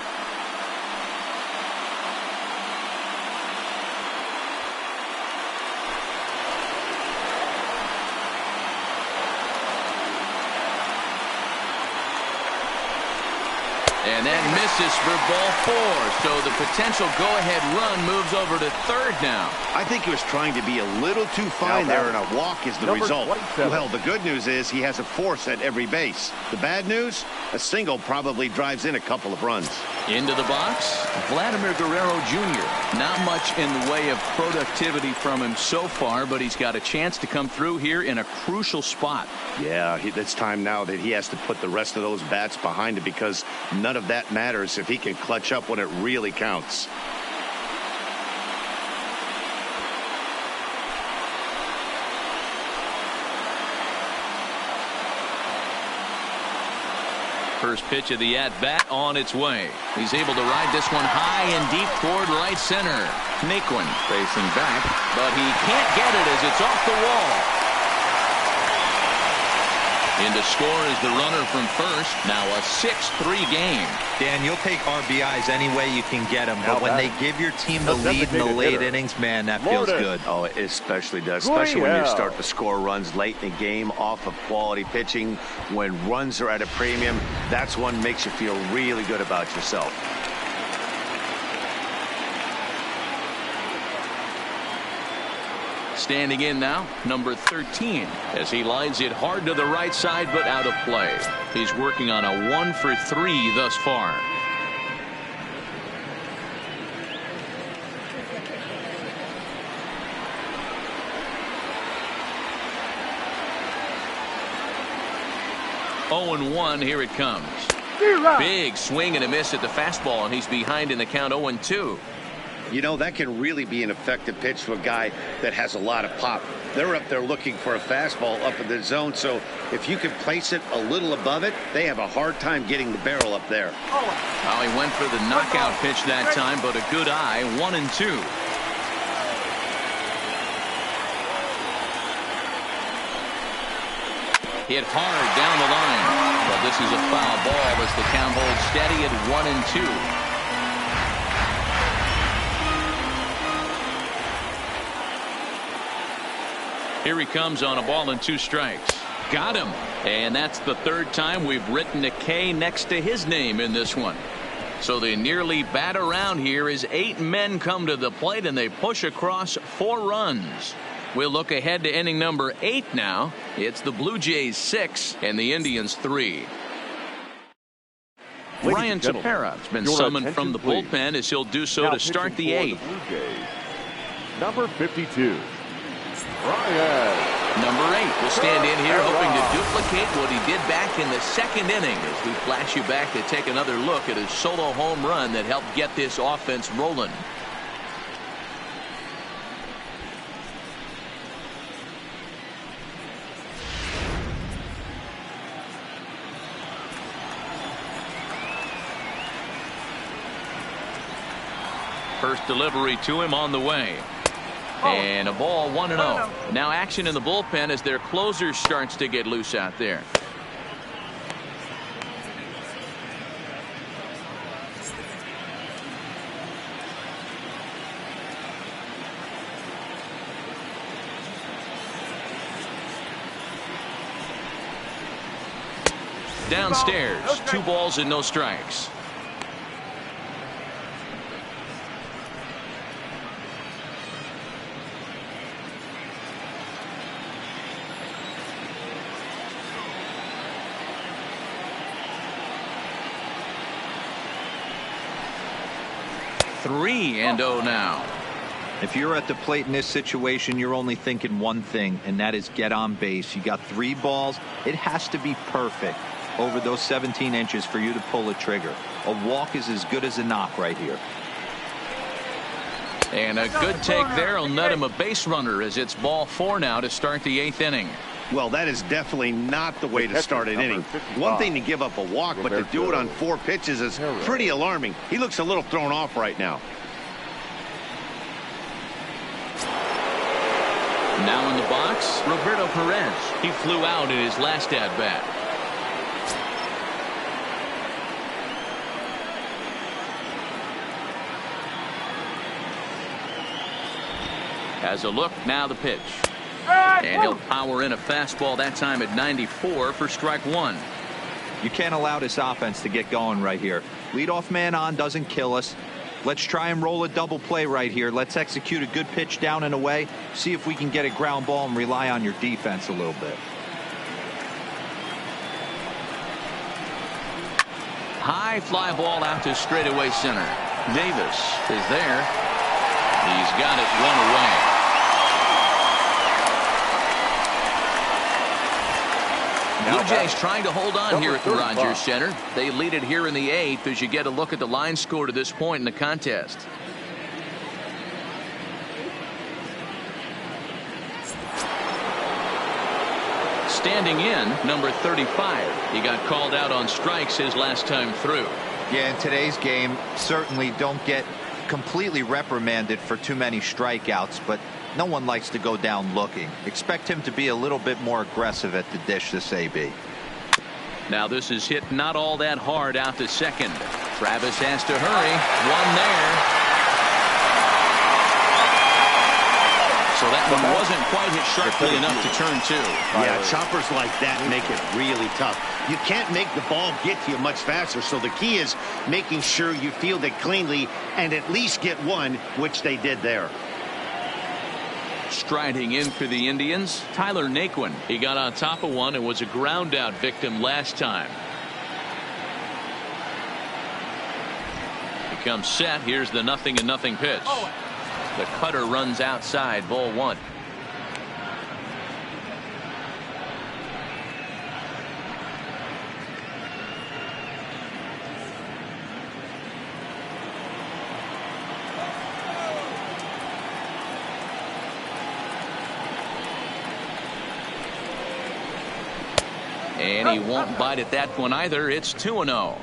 [SPEAKER 1] And that misses for ball 4. So the potential go-ahead run moves over to third now.
[SPEAKER 2] I think he was trying to be a little too fine there, and a walk is the result.
[SPEAKER 5] 27.
[SPEAKER 2] Well, the good news is he has a force at every base. The bad news, a single probably drives in a couple of runs.
[SPEAKER 1] Into the box, Vladimir Guerrero Jr. Not much in the way of productivity from him so far, but he's got a chance to come through here in a crucial spot.
[SPEAKER 2] Yeah, it's time now that he has to put the rest of those bats behind him, because none of that matters if he can clutch up when it really counts.
[SPEAKER 1] First pitch of the at-bat on its way. He's able to ride this one high and deep toward right center. Naquin facing back, but he can't get it as it's off the wall. In to score is the runner from first. Now a 6-3 game.
[SPEAKER 4] Dan, you'll take RBIs any way you can get them, but when they give your team the lead in the late innings, man, that feels good.
[SPEAKER 2] Oh, it especially does, especially when you start to score runs late in the game off of quality pitching. When runs are at a premium, that's one makes you feel really good about yourself.
[SPEAKER 1] Standing in now, number 13, as he lines it hard to the right side, but out of play. He's working on a 1-for-3 thus far. Oh, 0-1, here it comes. Big swing and a miss at the fastball, and he's behind in the count 0-2.
[SPEAKER 2] You know, that can really be an effective pitch to a guy that has a lot of pop. They're up there looking for a fastball up in the zone, so if you can place it a little above it, they have a hard time getting the barrel up there.
[SPEAKER 1] Well, he went for the knockout pitch that time, but a good eye. 1-2. Hit hard down the line, but this is a foul ball as the count holds steady at 1-2. Here he comes on a ball and 2 strikes. Got him. And that's the third time we've written a K next to his name in this one. So they nearly bat around here as 8 men come to the plate and they push across 4 runs. We'll look ahead to inning number 8 now. It's the Blue Jays 6 and the Indians 3. Ryan Tepera has been summoned from the bullpen as he'll do so to start the 8th.
[SPEAKER 5] Number 52. Ryan.
[SPEAKER 1] Number 8 will stand in here hoping to duplicate what he did back in the 2nd inning as we flash you back to take another look at his solo home run that helped get this offense rolling. First delivery to him on the way. And a ball 1-0. Now action in the bullpen as their closer starts to get loose out there. Downstairs, 2 balls and no strikes. Three and 0 now.
[SPEAKER 4] If you're at the plate in this situation, you're only thinking one thing, and that is get on base. You got 3 balls. It has to be perfect over those 17 inches for you to pull a trigger. A walk is as good as a knock right here.
[SPEAKER 1] And a good take there will net him a base runner as it's ball 4 now to start the 8th inning.
[SPEAKER 2] Well, that is definitely not the way to start an inning. One thing to give up a walk, but to do it on 4 pitches is pretty alarming. He looks a little thrown off right now.
[SPEAKER 1] Now in the box, Roberto Perez. He flew out in his last at-bat. Has a look, now the pitch. And he'll power in a fastball that time at 94 for strike 1.
[SPEAKER 4] You can't allow this offense to get going right here. Leadoff man on doesn't kill us. Let's try and roll a double play right here. Let's execute a good pitch down and away. See if we can get a ground ball and rely on your defense a little bit.
[SPEAKER 1] High fly ball out to straightaway center. Davis is there. He's got it 1 away. Blue Jays trying to hold on here at the Rogers Center. They lead it here in the 8th as you get a look at the line score to this point in the contest. Standing in, number 35. He got called out on strikes his last time through.
[SPEAKER 4] Yeah, in today's game, certainly don't get completely reprimanded for too many strikeouts, but no one likes to go down looking. Expect him to be a little bit more aggressive at the dish, this AB.
[SPEAKER 1] Now this is hit not all that hard out to second. Travis has to hurry. 1 there. So that one wasn't quite hit sharply enough to turn 2.
[SPEAKER 2] Yeah, choppers like that make it really tough. You can't make the ball get to you much faster, so the key is making sure you field it cleanly and at least get 1, which they did there.
[SPEAKER 1] Striding in for the Indians, Tyler Naquin. He got on top of one and was a ground out victim last time. He comes set. Here's the 0-0 pitch. The cutter runs outside, ball 1. And he won't bite at that one either. It's 2-0.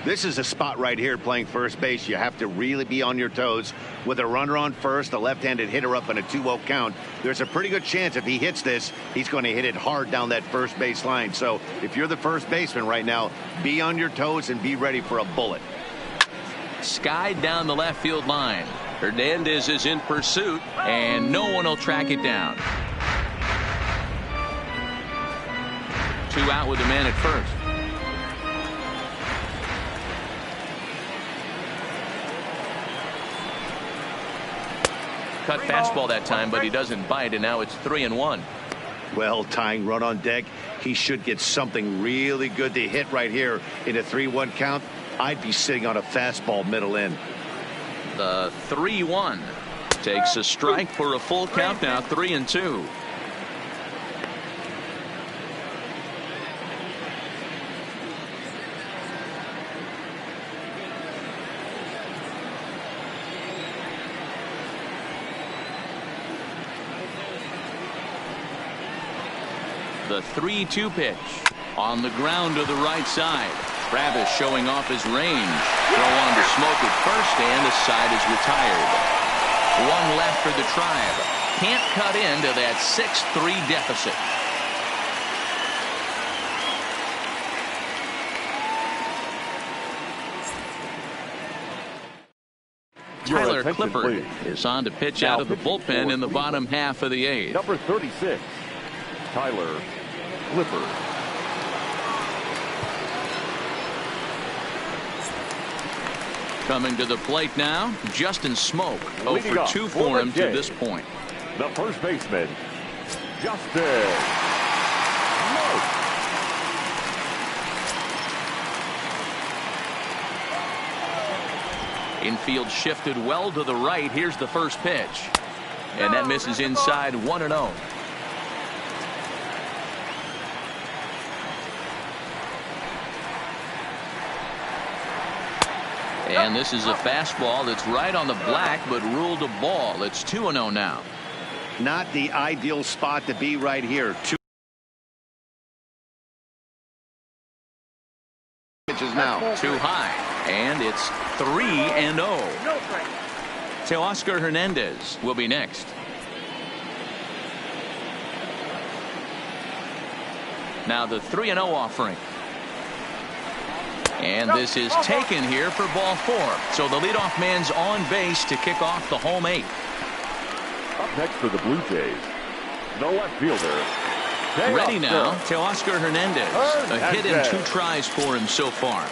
[SPEAKER 2] This is a spot right here playing first base. You have to really be on your toes. With a runner on first, a left-handed hitter up in a 2-0 count, there's a pretty good chance if he hits this, he's going to hit it hard down that first base line. So if you're the first baseman right now, be on your toes and be ready for a bullet.
[SPEAKER 1] Skied down the left field line. Hernandez is in pursuit, and no one will track it down. 2 out with the man at first. Cut fastball that time, but he doesn't bite, and now it's 3-1.
[SPEAKER 2] Well, tying run on deck, he should get something really good to hit right here in a 3-1 count. I'd be sitting on a fastball middle in.
[SPEAKER 1] The 3-1 takes a strike for a full count now, 3-2. The 3-2 pitch on the ground to the right side. Travis showing off his range. Throw on to Smoke at first, and the side is retired. 1 left for the Tribe. Can't cut into that 6-3 deficit. Tyler Clippard is on to pitch out of the bullpen in the bottom half of the 8th.
[SPEAKER 5] Number 36, Tyler Clippard.
[SPEAKER 1] Coming to the plate now, Justin Smoke. 0 for 2 for him to this point.
[SPEAKER 5] The first baseman, Justin Smoke.
[SPEAKER 1] Infield shifted well to the right. Here's the first pitch. And that misses inside 1-0. And this is a fastball that's right on the black, but ruled a ball. It's 2-0 now.
[SPEAKER 2] Not the ideal spot to be right here. 2 pitches now.
[SPEAKER 1] Too high. And it's 3-0. Teoscar Hernandez will be next. Now the 3-0 offering. And this is taken here for ball 4. So the leadoff man's on base to kick off the home 8.
[SPEAKER 5] Up next for the Blue Jays, the left fielder.
[SPEAKER 1] Ready now, Teoscar Hernandez. A hit and 2 tries for him so far.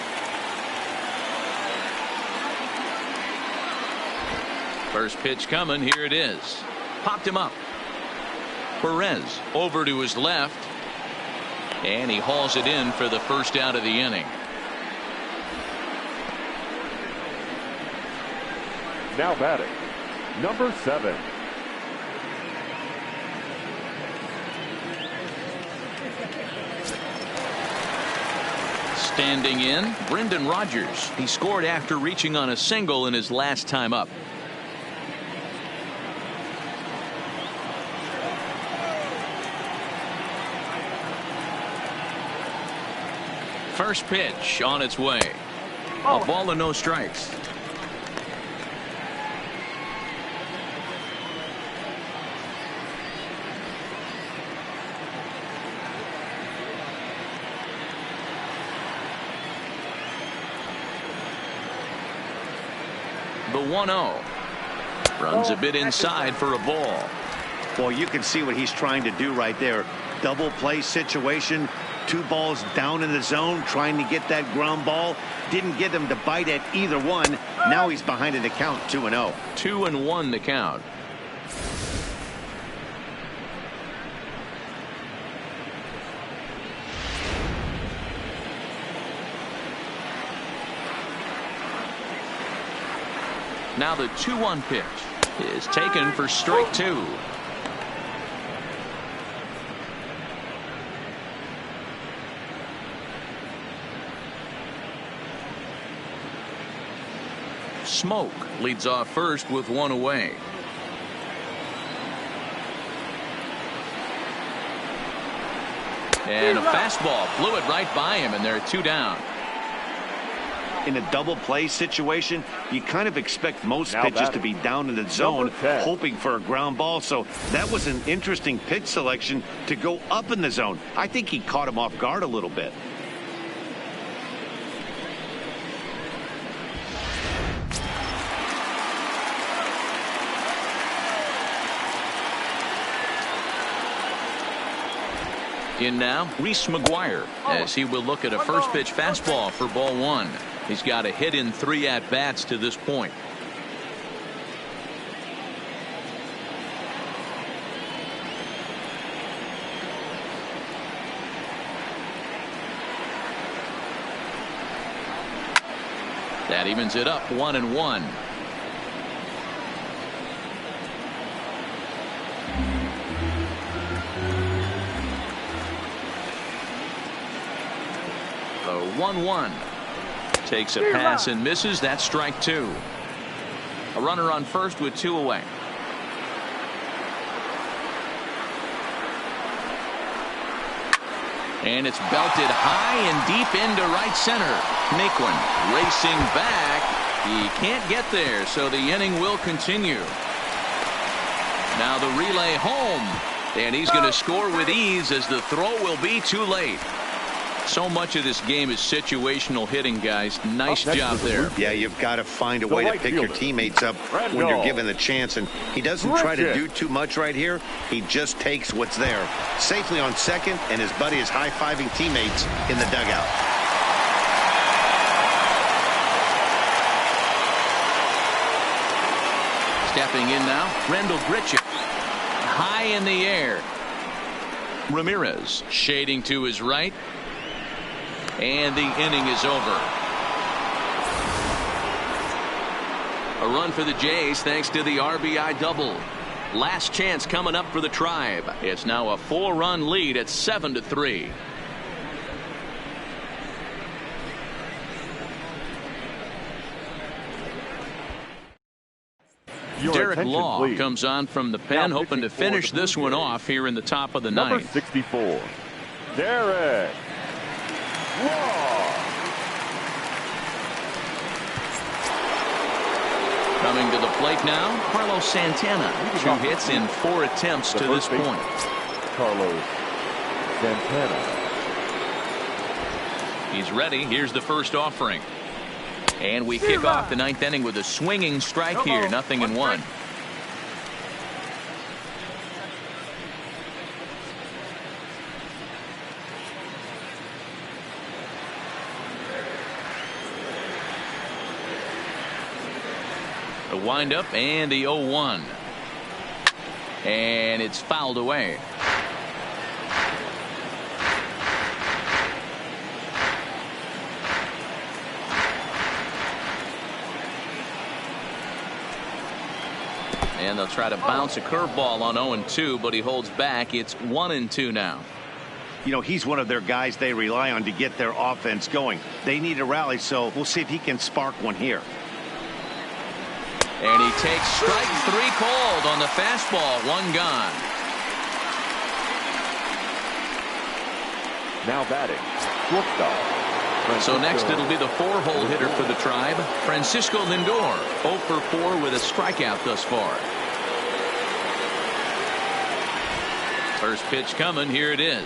[SPEAKER 1] First pitch coming. Here it is. Popped him up. Perez over to his left. And he hauls it in for the first out of the inning.
[SPEAKER 5] Now batting, number 7.
[SPEAKER 1] Standing in, Brendan Rodgers. He scored after reaching on a single in his last time up. First pitch on its way. A ball and no strikes. The 1-0. Runs a bit inside for a ball.
[SPEAKER 2] Well, you can see what he's trying to do right there. Double play situation. 2 balls down in the zone, trying to get that ground ball. Didn't get him to bite at either one. Now he's behind in the count, 2-0.
[SPEAKER 1] 2-1 the count. Now the 2-1 pitch is taken for strike 2. Smoke leads off first with 1 away. And a fastball blew it right by him, and there are 2 down.
[SPEAKER 2] In a double play situation, you kind of expect most pitches to be down in the zone, hoping for a ground ball. So that was an interesting pitch selection to go up in the zone. I think he caught him off guard a little bit.
[SPEAKER 1] In now, Reese McGuire, as he will look at a first pitch fastball for ball 1. He's got a hit in 3 at-bats to this point. That evens it up 1-1. The 1-1. Takes a pass and misses. That's strike 2. A runner on first with 2 away. And it's belted high and deep into right center. Naquin racing back. He can't get there, so the inning will continue. Now the relay home. And he's going to score with ease as the throw will be too late. So much of this game is situational hitting, guys. Nice job there.
[SPEAKER 2] Yeah, you've got to find a way to pick your teammates up when you're given the chance. And he doesn't try to do too much right here. He just takes what's there. Safely on second, and his buddy is high-fiving teammates in the dugout.
[SPEAKER 1] Stepping in now, Rendell Gritchick. High in the air. Ramirez shading to his right. And the inning is over. A run for the Jays thanks to the RBI double. Last chance coming up for the Tribe. It's now a 4-run lead at 7-3. Derek Law
[SPEAKER 5] please.
[SPEAKER 1] comes on from the pen, hoping to finish this one off here in the top of the
[SPEAKER 5] Number
[SPEAKER 1] ninth.
[SPEAKER 5] 64, Derek Law.
[SPEAKER 1] Coming to the plate now, Carlos Santana. 2 hits in 4 attempts to this point.
[SPEAKER 5] Carlos Santana.
[SPEAKER 1] He's ready. Here's the first offering. And we kick off the 9th inning with a swinging strike here. 0-1. The windup and the 0-1. And it's fouled away. And they'll try to bounce a curveball on 0-2, but he holds back. It's 1-2 now.
[SPEAKER 3] You know, he's one of their guys they rely on to get their offense going. They need a rally, so we'll see if he can spark one here.
[SPEAKER 1] And he takes strike 3 called on the fastball. 1 gone.
[SPEAKER 5] Now batting, shortstop.
[SPEAKER 1] So next it'll be the 4-hole hitter for the Tribe, Francisco Lindor. 0 for 4 with a strikeout thus far. First pitch coming. Here it is.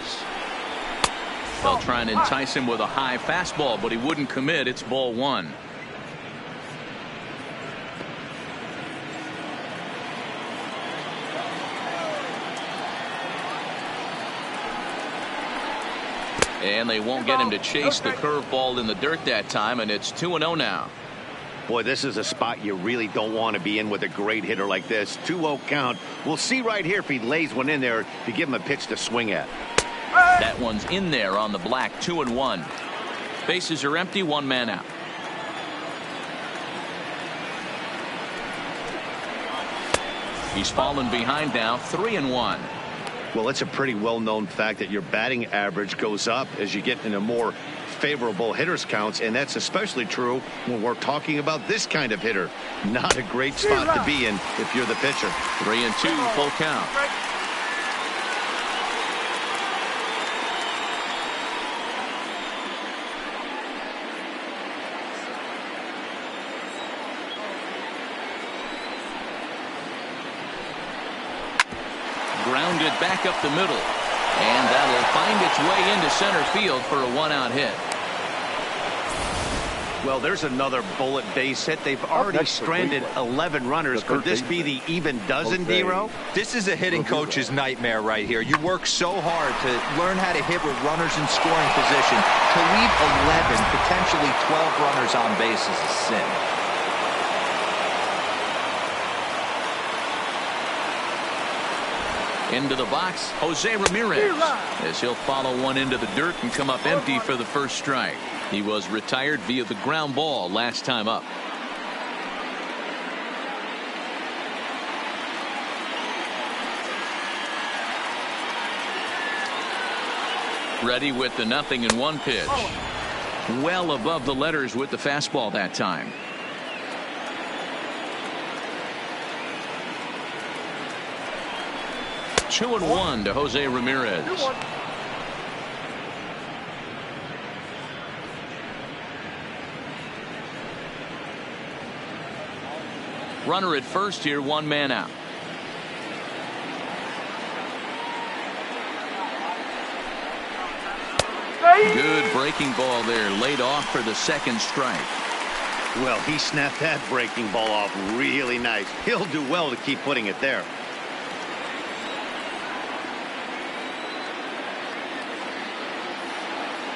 [SPEAKER 1] They'll try and entice him with a high fastball, but he wouldn't commit. It's ball 1. And they won't get him to chase the curveball in the dirt that time, and it's 2-0 now.
[SPEAKER 3] Boy, this is a spot you really don't want to be in with a great hitter like this. 2-0 count. We'll see right here if he lays one in there to give him a pitch to swing at.
[SPEAKER 1] That one's in there on the black. 2-1. Bases are empty. 1 man out. He's fallen behind now. 3-1.
[SPEAKER 3] Well, it's a pretty well-known fact that your batting average goes up as you get into more favorable hitters counts, and that's especially true when we're talking about this kind of hitter. Not a great spot to be in if you're the pitcher.
[SPEAKER 1] 3-2, full count. Grounded back up the middle, and that'll find its way into center field for a 1-out hit.
[SPEAKER 3] Well, there's another bullet base hit. They've already stranded 11 runners. Could this be the even dozen, D-Row?
[SPEAKER 4] This is a hitting coach's nightmare right here. You work so hard to learn how to hit with runners in scoring position. To leave 11, potentially 12 runners on base is a sin.
[SPEAKER 1] Into the box, Jose Ramirez, as he'll follow one into the dirt and come up empty for the first strike. He was retired via the ground ball last time up. Ready with the 0-1 pitch. Well above the letters with the fastball that time. Two and 1 to Jose Ramirez. Runner at first here, 1 man out. Good breaking ball there, laid off for the second strike.
[SPEAKER 3] Well, he snapped that breaking ball off really nice. He'll do well to keep putting it there.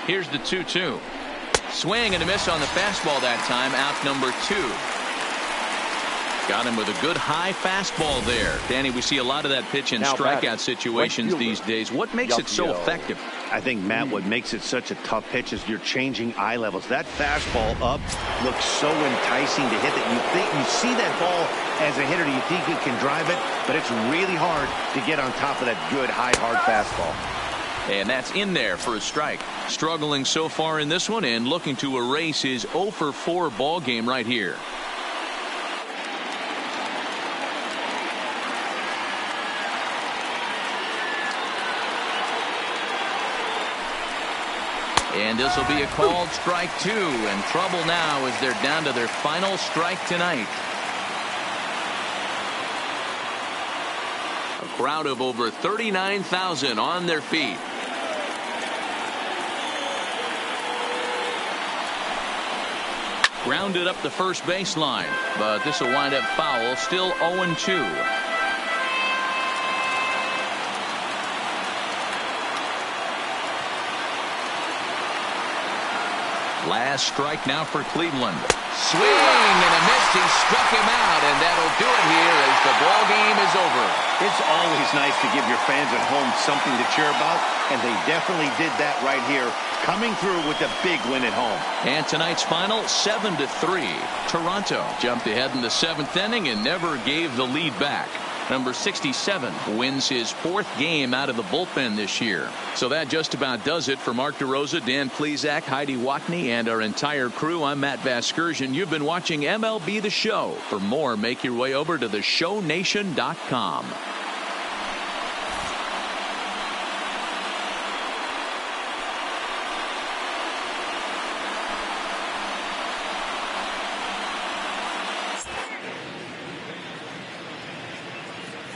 [SPEAKER 1] Here's the 2-2. Swing and a miss on the fastball that time. Out number 2. Got him with a good high fastball there. Danny, we see a lot of that pitch in strikeout situations these days. What makes it so effective?
[SPEAKER 2] I think, Matt, what makes it such a tough pitch is you're changing eye levels. That fastball up looks so enticing to hit that you see that ball as a hitter. You think you can drive it, but it's really hard to get on top of that good, high, hard fastball.
[SPEAKER 1] And that's in there for a strike. Struggling so far in this one and looking to erase his 0 for 4 ball game right here. And this will be a called strike 2, and trouble now as they're down to their final strike tonight. A crowd of over 39,000 on their feet. Grounded up the first baseline, but this will wind up foul. Still 0-2. Last strike now for Cleveland. Swing and a miss. He struck him out, and that'll do it here as the ball game is over.
[SPEAKER 2] It's always nice to give your fans at home something to cheer about, and they definitely did that right here, coming through with a big win at home.
[SPEAKER 1] And tonight's final, 7-3. Toronto jumped ahead in the 7th inning and never gave the lead back. Number 67 wins his 4th game out of the bullpen this year. So that just about does it for Mark DeRosa, Dan Plesac, Heidi Watney, and our entire crew. I'm Matt Vasgersian. You've been watching MLB The Show. For more, make your way over to theshownation.com.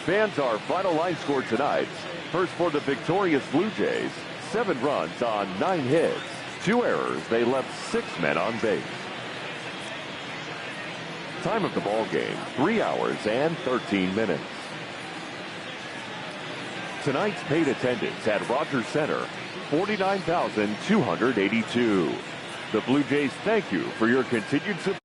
[SPEAKER 5] Fans, our final line score tonight. First for the victorious Blue Jays, 7 runs on 9 hits. 2 errors. They left 6 men on base. Time of the ball game, 3 hours and 13 minutes. Tonight's paid attendance at Rogers Center, 49,282. The Blue Jays thank you for your continued support.